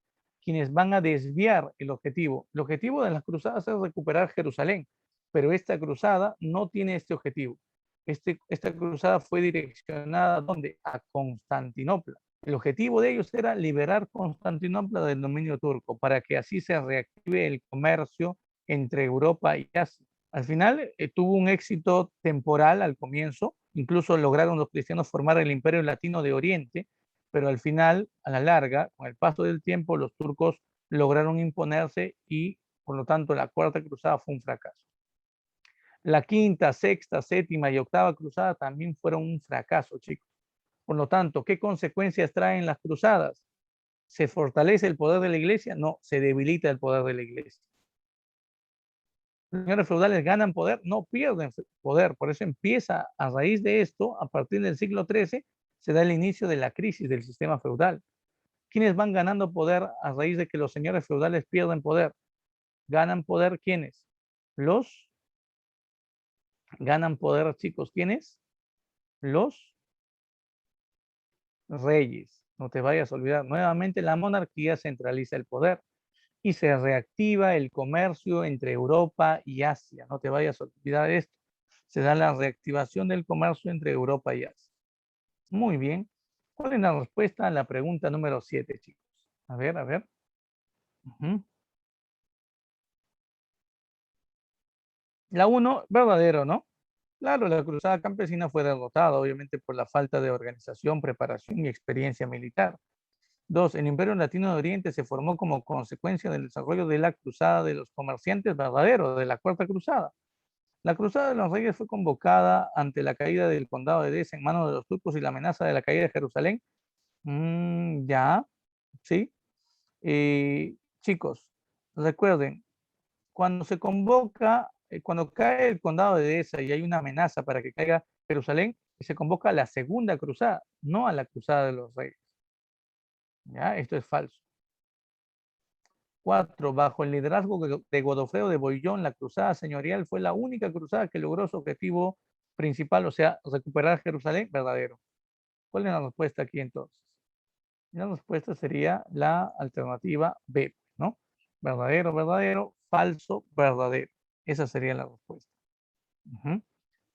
quienes van a desviar el objetivo. El objetivo de las cruzadas es recuperar Jerusalén, pero esta cruzada no tiene este objetivo. Esta cruzada fue direccionada ¿dónde? A Constantinopla. El objetivo de ellos era liberar Constantinopla del dominio turco para que así se reactive el comercio entre Europa y Asia. Al final tuvo un éxito temporal al comienzo, incluso lograron los cristianos formar el Imperio Latino de Oriente, pero al final, a la larga, con el paso del tiempo, los turcos lograron imponerse y, por lo tanto, la Cuarta Cruzada fue un fracaso. La quinta, sexta, séptima y octava cruzada también fueron un fracaso, chicos. Por lo tanto, ¿qué consecuencias traen las cruzadas? ¿Se fortalece el poder de la iglesia? No, se debilita el poder de la iglesia. Los señores feudales ganan poder, no pierden poder. Por eso empieza, a raíz de esto, a partir del siglo XIII, se da el inicio de la crisis del sistema feudal. ¿Quiénes van ganando poder a raíz de que los señores feudales pierden poder? Ganan poder, ¿quiénes? Los ganan poder, chicos, ¿quiénes? Los reyes. No te vayas a olvidar. Nuevamente la monarquía centraliza el poder y se reactiva el comercio entre Europa y Asia. No te vayas a olvidar esto. Se da la reactivación del comercio entre Europa y Asia. Muy bien. ¿Cuál es la respuesta a la pregunta número 7, chicos? A ver, a ver. La 1, verdadero, ¿no? Claro, la cruzada campesina fue derrotada, obviamente, por la falta de organización, preparación y experiencia militar. 2, el Imperio Latino de Oriente se formó como consecuencia del desarrollo de la cruzada de los comerciantes, verdadero, de la Cuarta Cruzada. La Cruzada de los Reyes fue convocada ante la caída del condado de Edesa en manos de los turcos y la amenaza de la caída de Jerusalén. Ya, sí. Chicos, recuerden, cuando se convoca, cuando cae el condado de Edesa y hay una amenaza para que caiga Jerusalén, se convoca a la Segunda Cruzada, no a la Cruzada de los Reyes. ¿Ya? Esto es falso. 4. Bajo el liderazgo de Godofredo de Boillón, la cruzada señorial fue la única cruzada que logró su objetivo principal, o sea, recuperar Jerusalén. Verdadero. ¿Cuál es la respuesta aquí entonces? La respuesta sería la alternativa B, ¿no? Verdadero, verdadero, falso, verdadero. Esa sería la respuesta.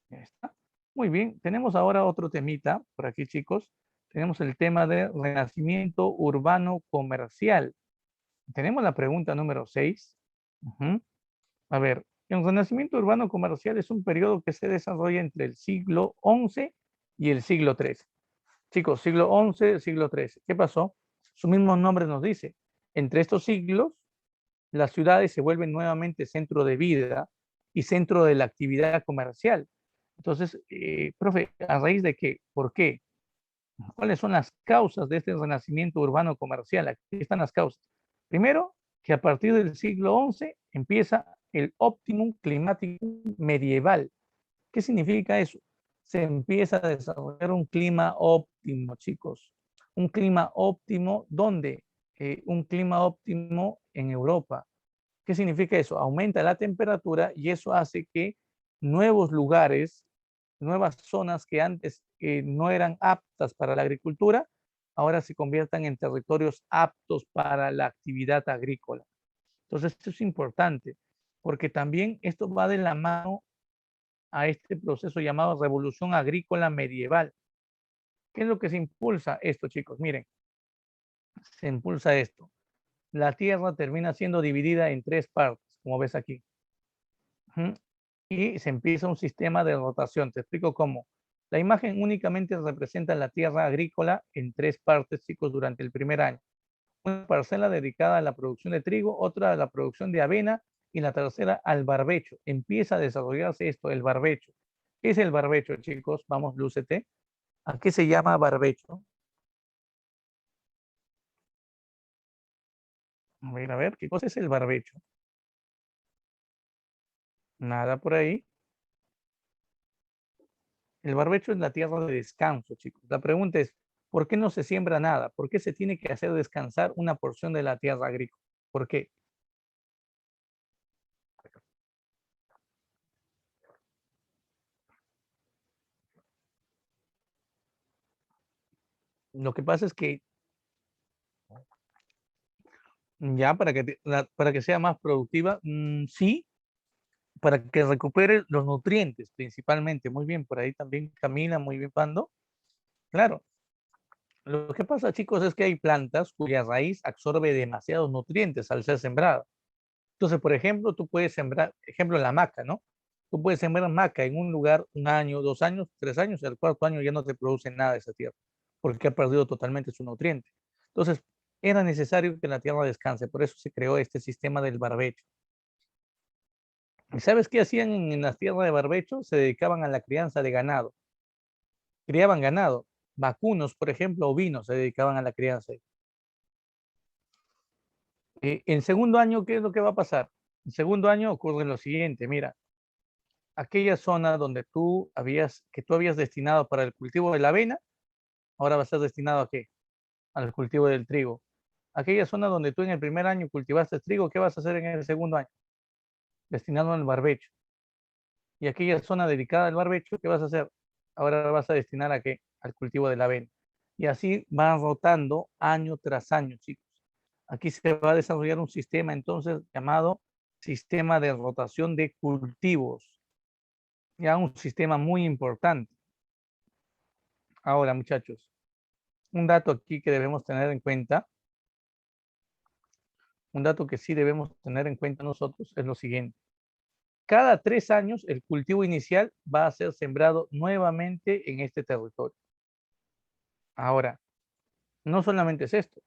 Ya está. Muy bien, tenemos ahora otro temita por aquí, chicos. Tenemos el tema de renacimiento urbano comercial. Tenemos la pregunta número 6. A ver, el renacimiento urbano comercial es un periodo que se desarrolla entre el siglo XI y el siglo XIII. Chicos, siglo XI, siglo XIII. ¿Qué pasó? Su mismo nombre nos dice. Entre estos siglos, las ciudades se vuelven nuevamente centro de vida y centro de la actividad comercial. Entonces, profe, ¿a raíz de qué? ¿Por qué? ¿Cuáles son las causas de este renacimiento urbano comercial? Aquí están las causas. Primero, que a partir del siglo XI empieza el óptimum climático medieval. ¿Qué significa eso? Se empieza a desarrollar un clima óptimo, chicos. Un clima óptimo, ¿dónde? Un clima óptimo en Europa. ¿Qué significa eso? Aumenta la temperatura y eso hace que nuevos lugares, nuevas zonas que antes no eran aptas para la agricultura, ahora se conviertan en territorios aptos para la actividad agrícola. Entonces, esto es importante, porque también esto va de la mano a este proceso llamado revolución agrícola medieval. ¿Qué es lo que se impulsa esto, chicos? Miren, se impulsa esto. La tierra termina siendo dividida en 3 partes, como ves aquí. Y se empieza un sistema de rotación. Te explico cómo. La imagen únicamente representa la tierra agrícola en 3 partes, chicos, durante el primer año. Una parcela dedicada a la producción de trigo, otra a la producción de avena y la tercera al barbecho. Empieza a desarrollarse esto, el barbecho. ¿Qué es el barbecho, chicos? Vamos, lúcete. ¿A qué se llama barbecho? A ver, ¿qué cosa es el barbecho? Nada por ahí. El barbecho es la tierra de descanso, chicos. La pregunta es, ¿por qué no se siembra nada? ¿Por qué se tiene que hacer descansar una porción de la tierra agrícola? ¿Por qué? Lo que pasa es que ya para que sea más productiva, sí, para que recupere los nutrientes principalmente. Muy bien, por ahí también camina muy bien, Pando. Claro, lo que pasa, chicos, es que hay plantas cuya raíz absorbe demasiados nutrientes al ser sembrada. Entonces, por ejemplo, tú puedes sembrar, ejemplo, la maca, ¿no? Tú puedes sembrar maca en un lugar 1 año, 2 años, 3 años, y al cuarto año ya no te produce nada de esa tierra, porque ha perdido totalmente su nutriente. Entonces, era necesario que la tierra descanse, por eso se creó este sistema del barbecho. ¿Y sabes qué hacían en las tierras de barbecho? Se dedicaban a la crianza de ganado. Criaban ganado, vacunos, por ejemplo, ovinos, se dedicaban a la crianza. En segundo año, ¿qué es lo que va a pasar? El segundo año ocurre lo siguiente, mira, aquella zona donde que tú habías destinado para el cultivo de la avena, ahora va a ser destinado ¿a qué? Al cultivo del trigo. Aquella zona donde tú en el primer año cultivaste trigo, ¿qué vas a hacer en el segundo año? Destinado al barbecho. Y aquella zona dedicada al barbecho, ¿qué vas a hacer? Ahora vas a destinar ¿a qué? Al cultivo de la avena. Y así van rotando año tras año, chicos. Aquí se va a desarrollar un sistema entonces llamado sistema de rotación de cultivos. Ya un sistema muy importante. Ahora, muchachos, un dato aquí que debemos tener en cuenta, un dato que sí debemos tener en cuenta nosotros es lo siguiente. Cada 3 años el cultivo inicial va a ser sembrado nuevamente en este territorio. Ahora, no solamente es esto,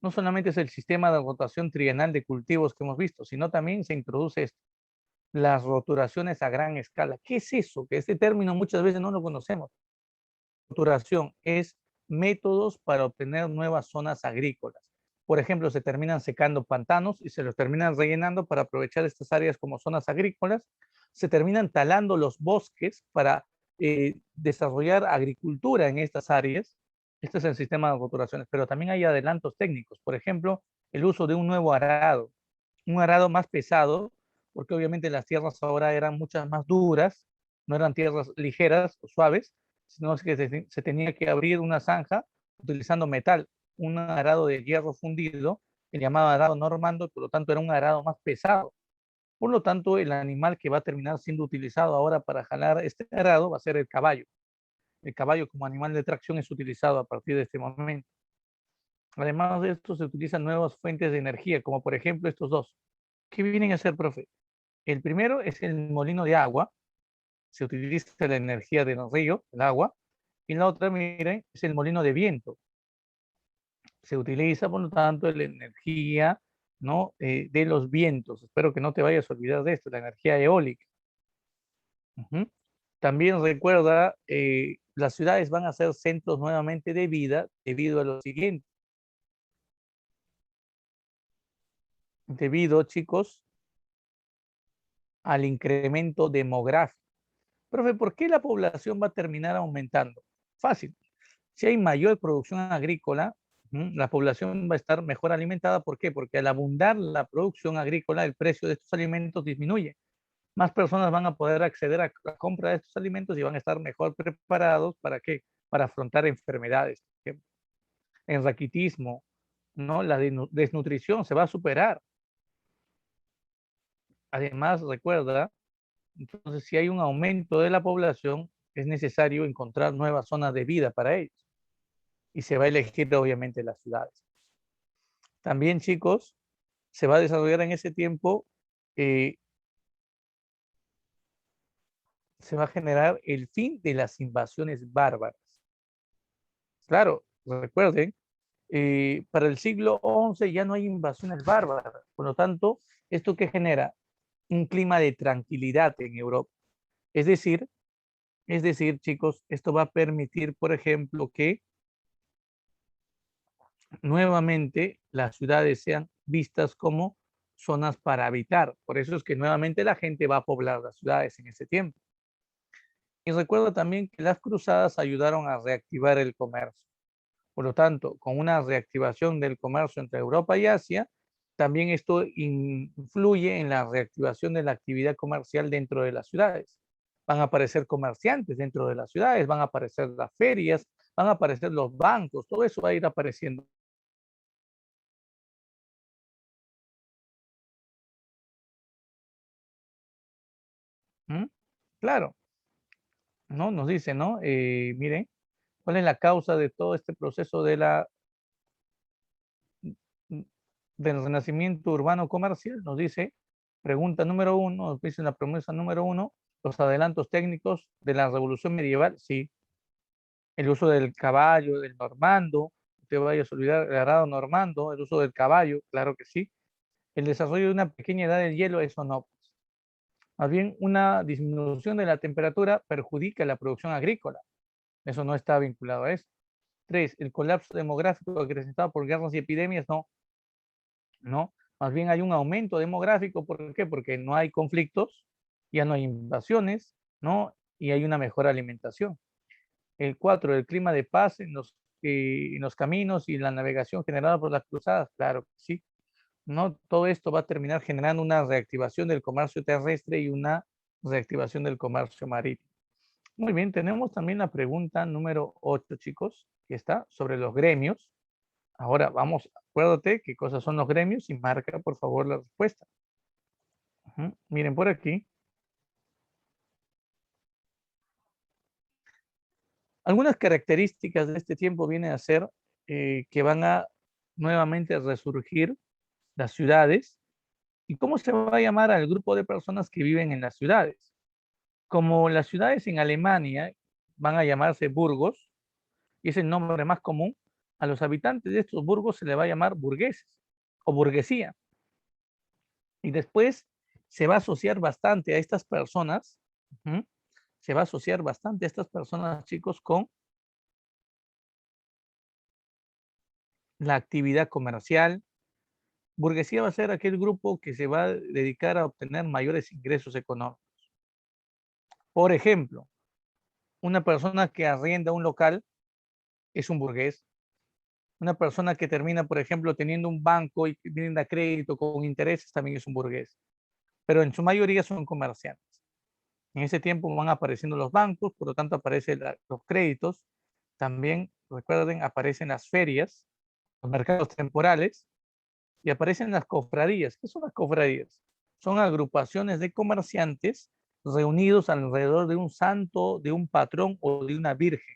no solamente es el sistema de rotación trienal de cultivos que hemos visto, sino también se introduce esto, las roturaciones a gran escala. ¿Qué es eso? Que este término muchas veces no lo conocemos. Roturación es métodos para obtener nuevas zonas agrícolas. Por ejemplo, se terminan secando pantanos y se los terminan rellenando para aprovechar estas áreas como zonas agrícolas. Se terminan talando los bosques para desarrollar agricultura en estas áreas. Este es el sistema de roturaciones, pero también hay adelantos técnicos. Por ejemplo, el uso de un nuevo arado, un arado más pesado, porque obviamente las tierras ahora eran muchas más duras, no eran tierras ligeras o suaves, sino que se tenía que abrir una zanja utilizando metal, un arado de hierro fundido, el llamado arado normando, por lo tanto era un arado más pesado. Por lo tanto, el animal que va a terminar siendo utilizado ahora para jalar este arado va a ser el caballo. El caballo como animal de tracción es utilizado a partir de este momento. Además de esto, se utilizan nuevas fuentes de energía, como por ejemplo estos dos. ¿Qué vienen a ser, profe? El primero es el molino de agua. Se utiliza la energía del río, el agua. Y la otra, miren, es el molino de viento. Se utiliza, por lo tanto, la energía, ¿no? De los vientos. Espero que no te vayas a olvidar de esto, la energía eólica. Ujú. También recuerda, las ciudades van a ser centros nuevamente de vida debido a lo siguiente. Debido, chicos, al incremento demográfico. Profe, ¿por qué la población va a terminar aumentando? Fácil. Si hay mayor producción agrícola, la población va a estar mejor alimentada. ¿Por qué? Porque al abundar la producción agrícola, el precio de estos alimentos disminuye. Más personas van a poder acceder a la compra de estos alimentos y van a estar mejor preparados. ¿Para qué? Para afrontar enfermedades. El raquitismo, ¿no? La desnutrición se va a superar. Además, recuerda, entonces, si hay un aumento de la población, es necesario encontrar nuevas zonas de vida para ellos. Y se va a elegir, obviamente, las ciudades. También, chicos, se va a desarrollar en ese tiempo, eh, se va a generar el fin de las invasiones bárbaras. Claro, recuerden, para el siglo XI ya no hay invasiones bárbaras. Por lo tanto, ¿esto qué genera? Un clima de tranquilidad en Europa. Es decir, chicos, esto va a permitir, por ejemplo, que nuevamente las ciudades sean vistas como zonas para habitar. Por eso es que nuevamente la gente va a poblar las ciudades en ese tiempo. Y recuerda también que las cruzadas ayudaron a reactivar el comercio. Por lo tanto, con una reactivación del comercio entre Europa y Asia, también esto influye en la reactivación de la actividad comercial dentro de las ciudades. Van a aparecer comerciantes dentro de las ciudades, van a aparecer las ferias, van a aparecer los bancos, todo eso va a ir apareciendo. ¿Mm? Claro, ¿no? Nos dice, ¿no? Miren, ¿cuál es la causa de todo este proceso del renacimiento urbano comercial? Nos dice, pregunta número uno, nos dice la promesa número uno, los adelantos técnicos de la revolución medieval, sí. El uso del caballo, del normando, no te vayas a olvidar el arado normando, el uso del caballo, claro que sí. El desarrollo de una pequeña edad del hielo, eso no. Más bien, una disminución de la temperatura perjudica la producción agrícola. Eso no está vinculado a eso. 3, el colapso demográfico acrecentado por guerras y epidemias, no. No. Más bien hay un aumento demográfico. ¿Por qué? Porque no hay conflictos, ya no hay invasiones, ¿no? Y hay una mejor alimentación. El 4, el clima de paz en los caminos y la navegación generada por las cruzadas. Claro que sí. ¿No? Todo esto va a terminar generando una reactivación del comercio terrestre y una reactivación del comercio marítimo. Muy bien, tenemos también la pregunta número 8, chicos, que está sobre los gremios. Ahora vamos, acuérdate qué cosas son los gremios y marca, por favor, la respuesta. Miren por aquí. Algunas características de este tiempo vienen a ser que van a nuevamente resurgir las ciudades. ¿Y cómo se va a llamar al grupo de personas que viven en las ciudades? Como las ciudades en Alemania van a llamarse burgos, y es el nombre más común, a los habitantes de estos burgos se le va a llamar burgueses o burguesía. Y después se va a asociar bastante a estas personas, se va a asociar bastante a estas personas, chicos, con la actividad comercial. Burguesía va a ser aquel grupo que se va a dedicar a obtener mayores ingresos económicos. Por ejemplo, una persona que arrienda un local es un burgués. Una persona que termina, por ejemplo, teniendo un banco y brinda crédito con intereses también es un burgués. Pero en su mayoría son comerciantes. En ese tiempo van apareciendo los bancos, por lo tanto aparecen los créditos. También, recuerden, aparecen las ferias, los mercados temporales y aparecen las cofradías. ¿Qué son las cofradías? Son agrupaciones de comerciantes reunidos alrededor de un santo, de un patrón o de una virgen.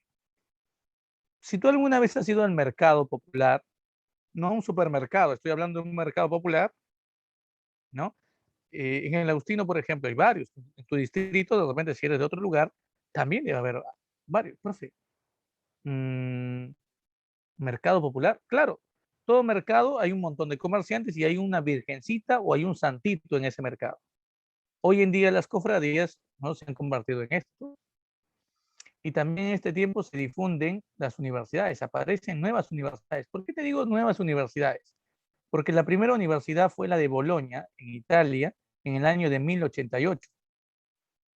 Si tú alguna vez has ido al mercado popular, no a un supermercado, estoy hablando de un mercado popular, ¿no? En el Agustino, por ejemplo, hay varios. En tu distrito, de repente, si eres de otro lugar, también debe haber varios. Profe, mm, mercado popular, claro. Todo mercado hay un montón de comerciantes y hay una virgencita o hay un santito en ese mercado. Hoy en día las cofradías no se han convertido en esto. Y también en este tiempo se difunden las universidades, aparecen nuevas universidades. ¿Por qué te digo nuevas universidades? Porque la primera universidad fue la de Bolonia, en Italia, en el año de 1088.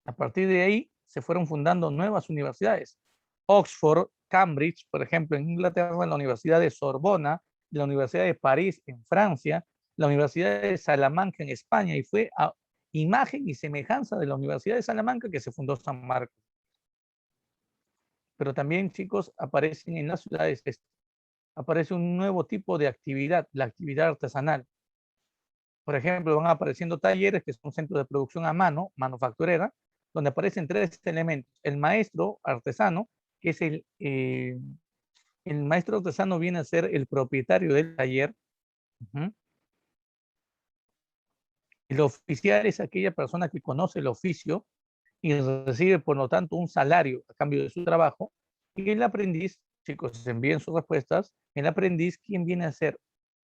A partir de ahí se fueron fundando nuevas universidades. Oxford, Cambridge, por ejemplo, en Inglaterra, la Universidad de Sorbona, la Universidad de París en Francia, la Universidad de Salamanca en España, y fue a imagen y semejanza de la Universidad de Salamanca que se fundó San Marcos. Pero también, chicos, aparecen en las ciudades, aparece un nuevo tipo de actividad, la actividad artesanal. Por ejemplo, van apareciendo talleres que son centros de producción a mano, manufacturera, donde aparecen tres elementos. El maestro artesano, que es el maestro artesano viene a ser el propietario del taller. El oficial es aquella persona que conoce el oficio y recibe, por lo tanto, un salario a cambio de su trabajo. Y el aprendiz, chicos, envíen sus respuestas. El aprendiz, ¿quién viene a ser?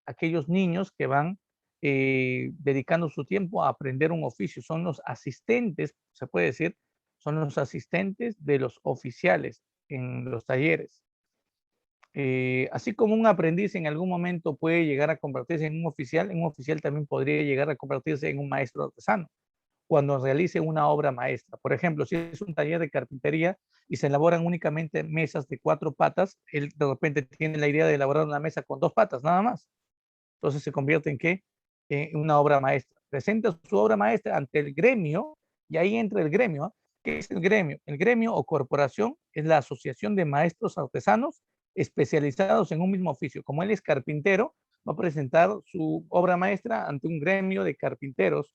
Aquellos niños que van dedicando su tiempo a aprender un oficio. Son los asistentes, se puede decir, son los asistentes de los oficiales en los talleres. Así como un aprendiz en algún momento puede llegar a convertirse en un oficial también podría llegar a convertirse en un maestro artesano cuando realice una obra maestra. Por ejemplo, si es un taller de carpintería y se elaboran únicamente mesas de 4 patas, él de repente tiene la idea de elaborar una mesa con 2 patas, nada más. Entonces se convierte en ¿qué? En una obra maestra. Presenta su obra maestra ante el gremio y ahí entra el gremio. ¿Ah? ¿Qué es el gremio? El gremio o corporación es la asociación de maestros artesanos especializados en un mismo oficio. Como él es carpintero, va a presentar su obra maestra ante un gremio de carpinteros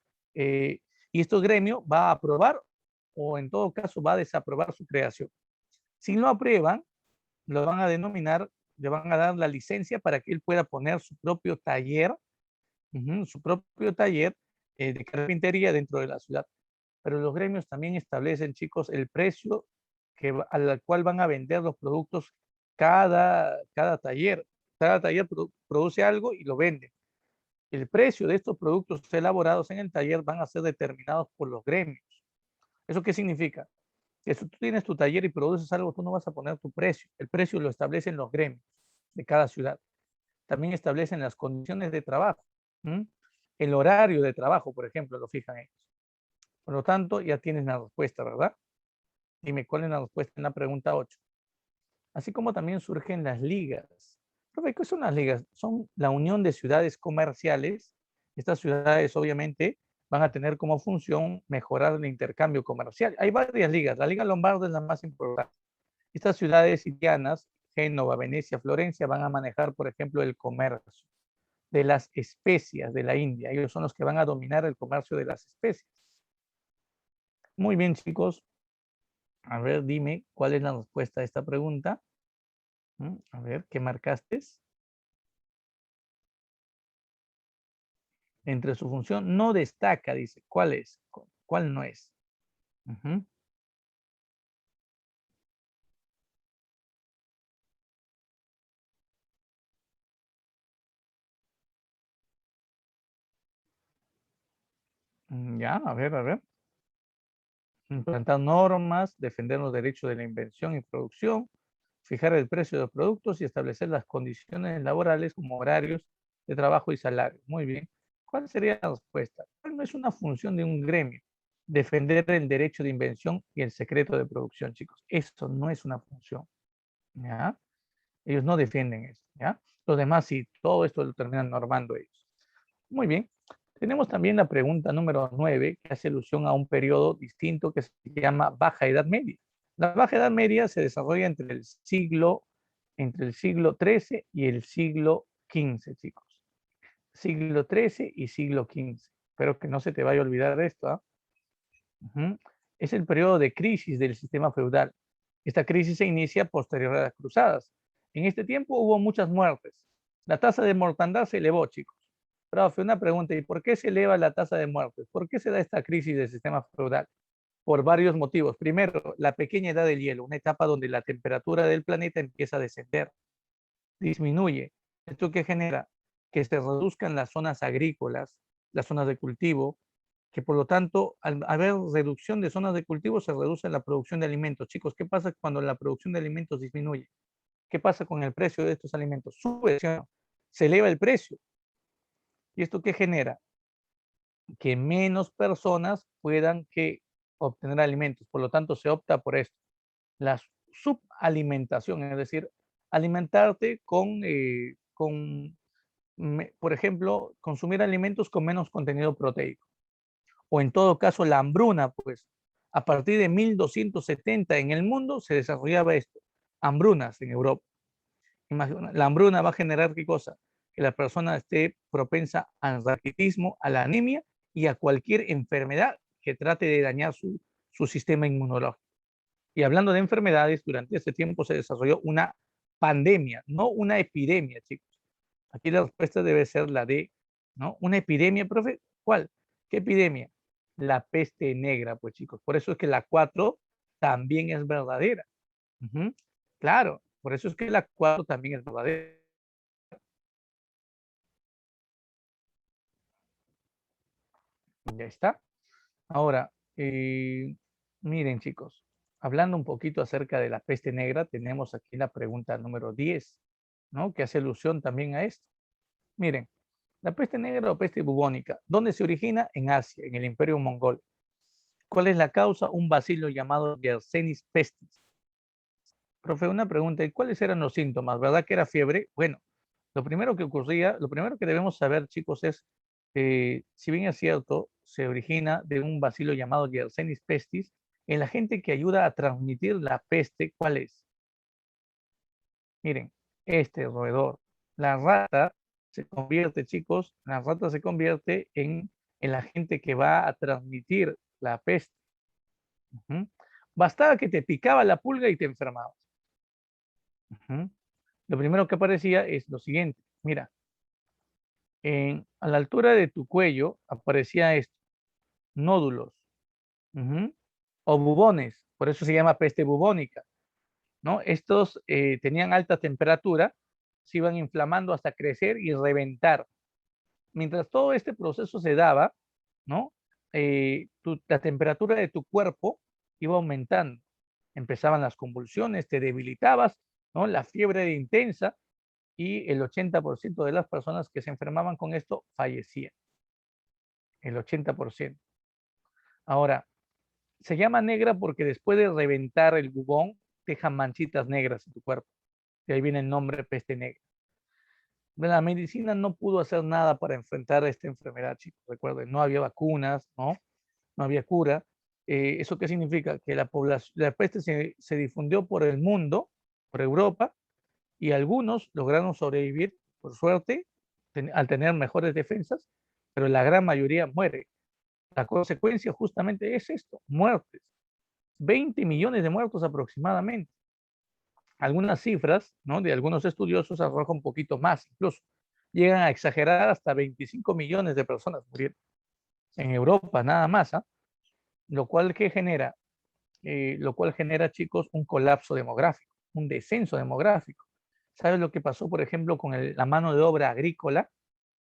y este gremio va a aprobar o en todo caso va a desaprobar su creación. Si no aprueban, lo van a denominar, le van a dar la licencia para que él pueda poner su propio taller, de carpintería dentro de la ciudad. Pero los gremios también establecen, chicos, el precio al cual van a vender los productos cada taller. Cada taller produce algo y lo vende. El precio de estos productos elaborados en el taller van a ser determinados por los gremios. ¿Eso qué significa? Que si tú tienes tu taller y produces algo, tú no vas a poner tu precio. El precio lo establecen los gremios de cada ciudad. También establecen las condiciones de trabajo. el horario de trabajo, por ejemplo, lo fijan ellos. Por lo tanto, ya tienes la respuesta, ¿verdad? Dime cuál es la respuesta en la pregunta 8. Así como también surgen las ligas. Profe, ¿qué son las ligas? Son la unión de ciudades comerciales. Estas ciudades obviamente van a tener como función mejorar el intercambio comercial. Hay varias ligas. La Liga Lombarda es la más importante. Estas ciudades italianas, Génova, Venecia, Florencia, van a manejar, por ejemplo, el comercio de las especias de la India. Ellos son los que van a dominar el comercio de las especias. Muy bien, chicos. A ver, dime cuál es la respuesta a esta pregunta. A ver, ¿qué marcaste? Entre su función no destaca, dice. ¿Cuál es? ¿Cuál no es? Ujú. Ya, a ver, a ver. Implantar normas, defender los derechos de la invención y producción, fijar el precio de los productos y establecer las condiciones laborales como horarios de trabajo y salario. Muy bien. ¿Cuál sería la respuesta? ¿Cuál no es una función de un gremio? Defender el derecho de invención y el secreto de producción, chicos. Eso no es una función. ¿Ya? Ellos no defienden eso. ¿Ya? Los demás sí, todo esto lo terminan normando ellos. Muy bien. Tenemos también la pregunta número 9, que hace alusión a un periodo distinto que se llama Baja Edad Media. La Baja Edad Media se desarrolla entre el siglo XIII y el siglo XV, chicos. Siglo XIII y siglo XV. Espero que no se te vaya a olvidar de esto. Es el periodo de crisis del sistema feudal. Esta crisis se inicia posterior a las cruzadas. En este tiempo hubo muchas muertes. La tasa de mortandad se elevó, chicos. Profe, una pregunta, ¿y por qué se eleva la tasa de muertes? ¿Por qué se da esta crisis del sistema feudal? Por varios motivos. Primero, la pequeña edad del hielo, una etapa donde la temperatura del planeta empieza a descender, disminuye. ¿Esto qué genera? Que se reduzcan las zonas agrícolas, las zonas de cultivo, que por lo tanto, al haber reducción de zonas de cultivo, se reduce la producción de alimentos. Chicos, ¿qué pasa cuando la producción de alimentos disminuye? ¿Qué pasa con el precio de estos alimentos? Sube, ¿sí o no? Se eleva el precio. ¿Y esto qué genera? Que menos personas puedan obtener alimentos. Por lo tanto, se opta por esto. La subalimentación, es decir, alimentarte por ejemplo, consumir alimentos con menos contenido proteico. O en todo caso, la hambruna, pues, a partir de 1270 en el mundo se desarrollaba esto. Hambrunas en Europa. Imagina, la hambruna va a generar ¿qué cosa? Que la persona esté propensa al raquitismo, a la anemia y a cualquier enfermedad que trate de dañar su sistema inmunológico. Y hablando de enfermedades, durante este tiempo se desarrolló una pandemia, no una epidemia, chicos. Aquí la respuesta debe ser la de, ¿no? Una epidemia, profe, ¿cuál? ¿Qué epidemia? La peste negra, pues chicos. Por eso es que la 4 también es verdadera. Ujú. Claro, por eso es que la 4 también es verdadera. Ya está. Ahora, miren chicos, hablando un poquito acerca de la peste negra, tenemos aquí la pregunta número 10, ¿no? Que hace alusión también a esto. Miren, la peste negra o peste bubónica, ¿dónde se origina? En Asia, en el Imperio Mongol. ¿Cuál es la causa? Un bacilo llamado Yersinia pestis. Profe, una pregunta, ¿y cuáles eran los síntomas? ¿Verdad que era fiebre? Bueno, lo primero que ocurría, lo primero que debemos saber, chicos, es, si bien es cierto, se origina de un bacilo llamado Yersinia pestis, en la gente que ayuda a transmitir la peste, ¿cuál es? Miren, este roedor, la rata se convierte, chicos, la rata se convierte en el agente que va a transmitir la peste. Bastaba que te picaba la pulga y te enfermabas. Lo primero que aparecía es lo siguiente. Mira, a la altura de tu cuello aparecía esto, nódulos, o bubones, por eso se llama peste bubónica, ¿no? Estos tenían alta temperatura, se iban inflamando hasta crecer y reventar. Mientras todo este proceso se daba, ¿no? La temperatura de tu cuerpo iba aumentando. Empezaban las convulsiones, te debilitabas, ¿no? La fiebre era intensa y el 80% de las personas que se enfermaban con esto fallecían. el 80%. Ahora, se llama negra porque después de reventar el bubón, dejan manchitas negras en tu cuerpo. De ahí viene el nombre peste negra. La medicina no pudo hacer nada para enfrentar esta enfermedad, chicos. Recuerden, no había vacunas, ¿no? No había cura. ¿Eso qué significa? Que la peste se difundió por el mundo, por Europa, y algunos lograron sobrevivir, por suerte, al tener mejores defensas, pero la gran mayoría muere. La consecuencia justamente es esto, muertes. 20 millones de muertos aproximadamente. Algunas cifras, ¿no?, de algunos estudiosos arrojan un poquito más, incluso llegan a exagerar hasta 25 millones de personas murieron en Europa nada más, ¿ah? Lo cual que genera, chicos, un colapso demográfico, un descenso demográfico. ¿Sabes lo que pasó, por ejemplo, con la mano de obra agrícola?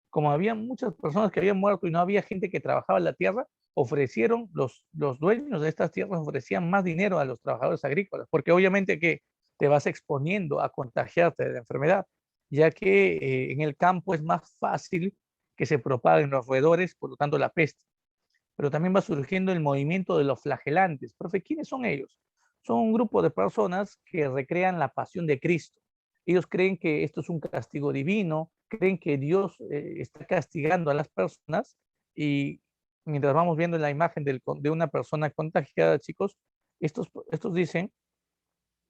Como había muchas personas que habían muerto y no había gente que trabajaba en la tierra, ofrecieron, los dueños de estas tierras ofrecían más dinero a los trabajadores agrícolas, porque obviamente que te vas exponiendo a contagiarte de la enfermedad, ya que en el campo es más fácil que se propaguen los roedores, por lo tanto la peste. Pero también va surgiendo el movimiento de los flagelantes. Profe, ¿quiénes son ellos? Son un grupo de personas que recrean la pasión de Cristo. Ellos creen que esto es un castigo divino, creen que Dios está castigando a las personas y mientras vamos viendo la imagen de una persona contagiada, chicos, estos dicen,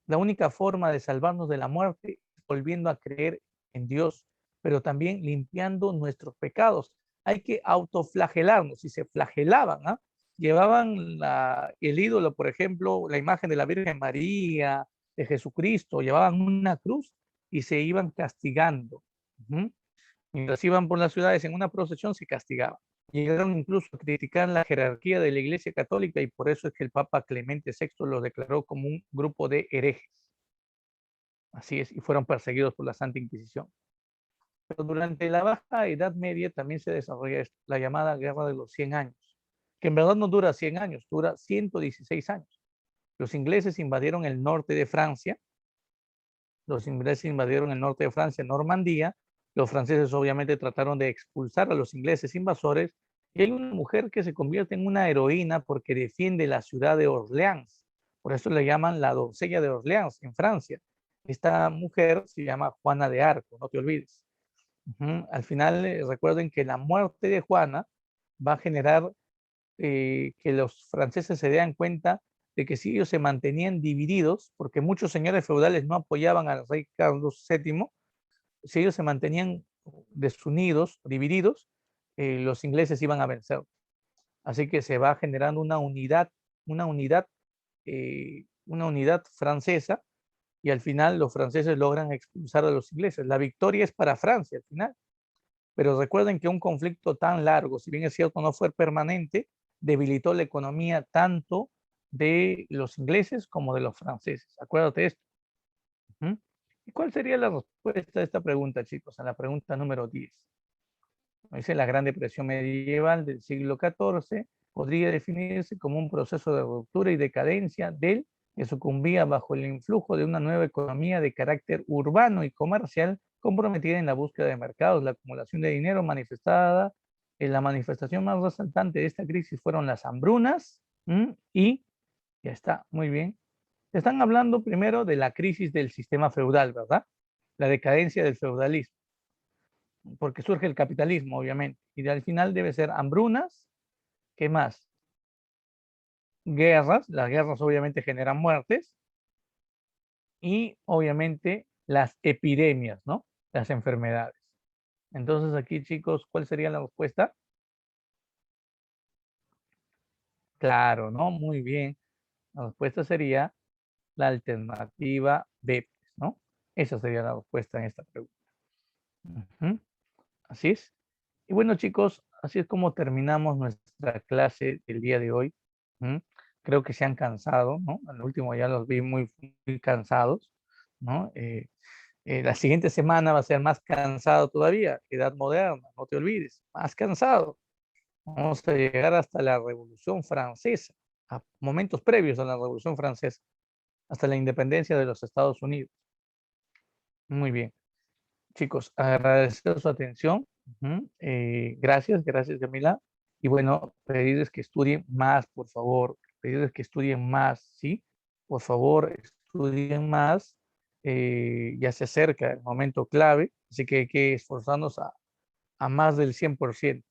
la única forma de salvarnos de la muerte es volviendo a creer en Dios, pero también limpiando nuestros pecados. Hay que autoflagelarnos. Si se flagelaban, ¿ah? Llevaban el ídolo, por ejemplo, la imagen de la Virgen María, de Jesucristo, llevaban una cruz y se iban castigando. Ujú. Mientras iban por las ciudades en una procesión, se castigaban. Llegaron incluso a criticar la jerarquía de la Iglesia Católica y por eso es que el Papa Clemente VI los declaró como un grupo de herejes. Así es, y fueron perseguidos por la Santa Inquisición. Pero durante la Baja Edad Media también se desarrolla esto, la llamada Guerra de los 100 años, que en verdad no dura 100 años, dura 116 años. Los ingleses invadieron el norte de Francia, Normandía. Los franceses obviamente trataron de expulsar a los ingleses invasores y hay una mujer que se convierte en una heroína porque defiende la ciudad de Orleans. Por eso le llaman la doncella de Orleans en Francia. Esta mujer se llama Juana de Arco, no te olvides. Al final, recuerden que la muerte de Juana va a generar que los franceses se den cuenta de que si ellos se mantenían divididos, porque muchos señores feudales no apoyaban al rey Carlos VII, si ellos se mantenían desunidos, divididos, los ingleses iban a vencer. Así que se va generando una unidad, una unidad francesa y al final los franceses logran expulsar a los ingleses. La victoria es para Francia al final. Pero recuerden que un conflicto tan largo, si bien es cierto no fue permanente, debilitó la economía tanto de los ingleses como de los franceses. Acuérdate de esto. ¿Mm? ¿Y cuál sería la respuesta a esta pregunta, chicos? A la pregunta número 10. Dice, la Gran Depresión medieval del siglo XIV podría definirse como un proceso de ruptura y decadencia del que sucumbía bajo el influjo de una nueva economía de carácter urbano y comercial comprometida en la búsqueda de mercados, la acumulación de dinero manifestada. La manifestación más resaltante de esta crisis fueron las hambrunas y ya está, muy bien. Están hablando primero de la crisis del sistema feudal, ¿verdad? La decadencia del feudalismo, porque surge el capitalismo, obviamente, y al final debe ser hambrunas. ¿Qué más? Guerras, las guerras obviamente generan muertes y obviamente las epidemias, ¿no? Las enfermedades. Entonces aquí, chicos, ¿cuál sería la respuesta? Claro, ¿no? Muy bien. La respuesta sería la alternativa B, ¿no? Esa sería la respuesta en esta pregunta. Así es. Y bueno, chicos, así es como terminamos nuestra clase del día de hoy. Creo que se han cansado, ¿no? Al último ya los vi muy, muy cansados, ¿no? La siguiente semana va a ser más cansado todavía, Edad Moderna, no te olvides, más cansado. Vamos a llegar hasta la Revolución Francesa, a momentos previos a la Revolución Francesa, hasta la independencia de los Estados Unidos. Muy bien. Chicos, agradecer su atención. Gracias, Camila. Y bueno, pedirles que estudien más, por favor, pedirles que estudien más, ¿sí? Por favor, estudien más. Ya se acerca el momento clave, así que hay que esforzarnos a más del 100%.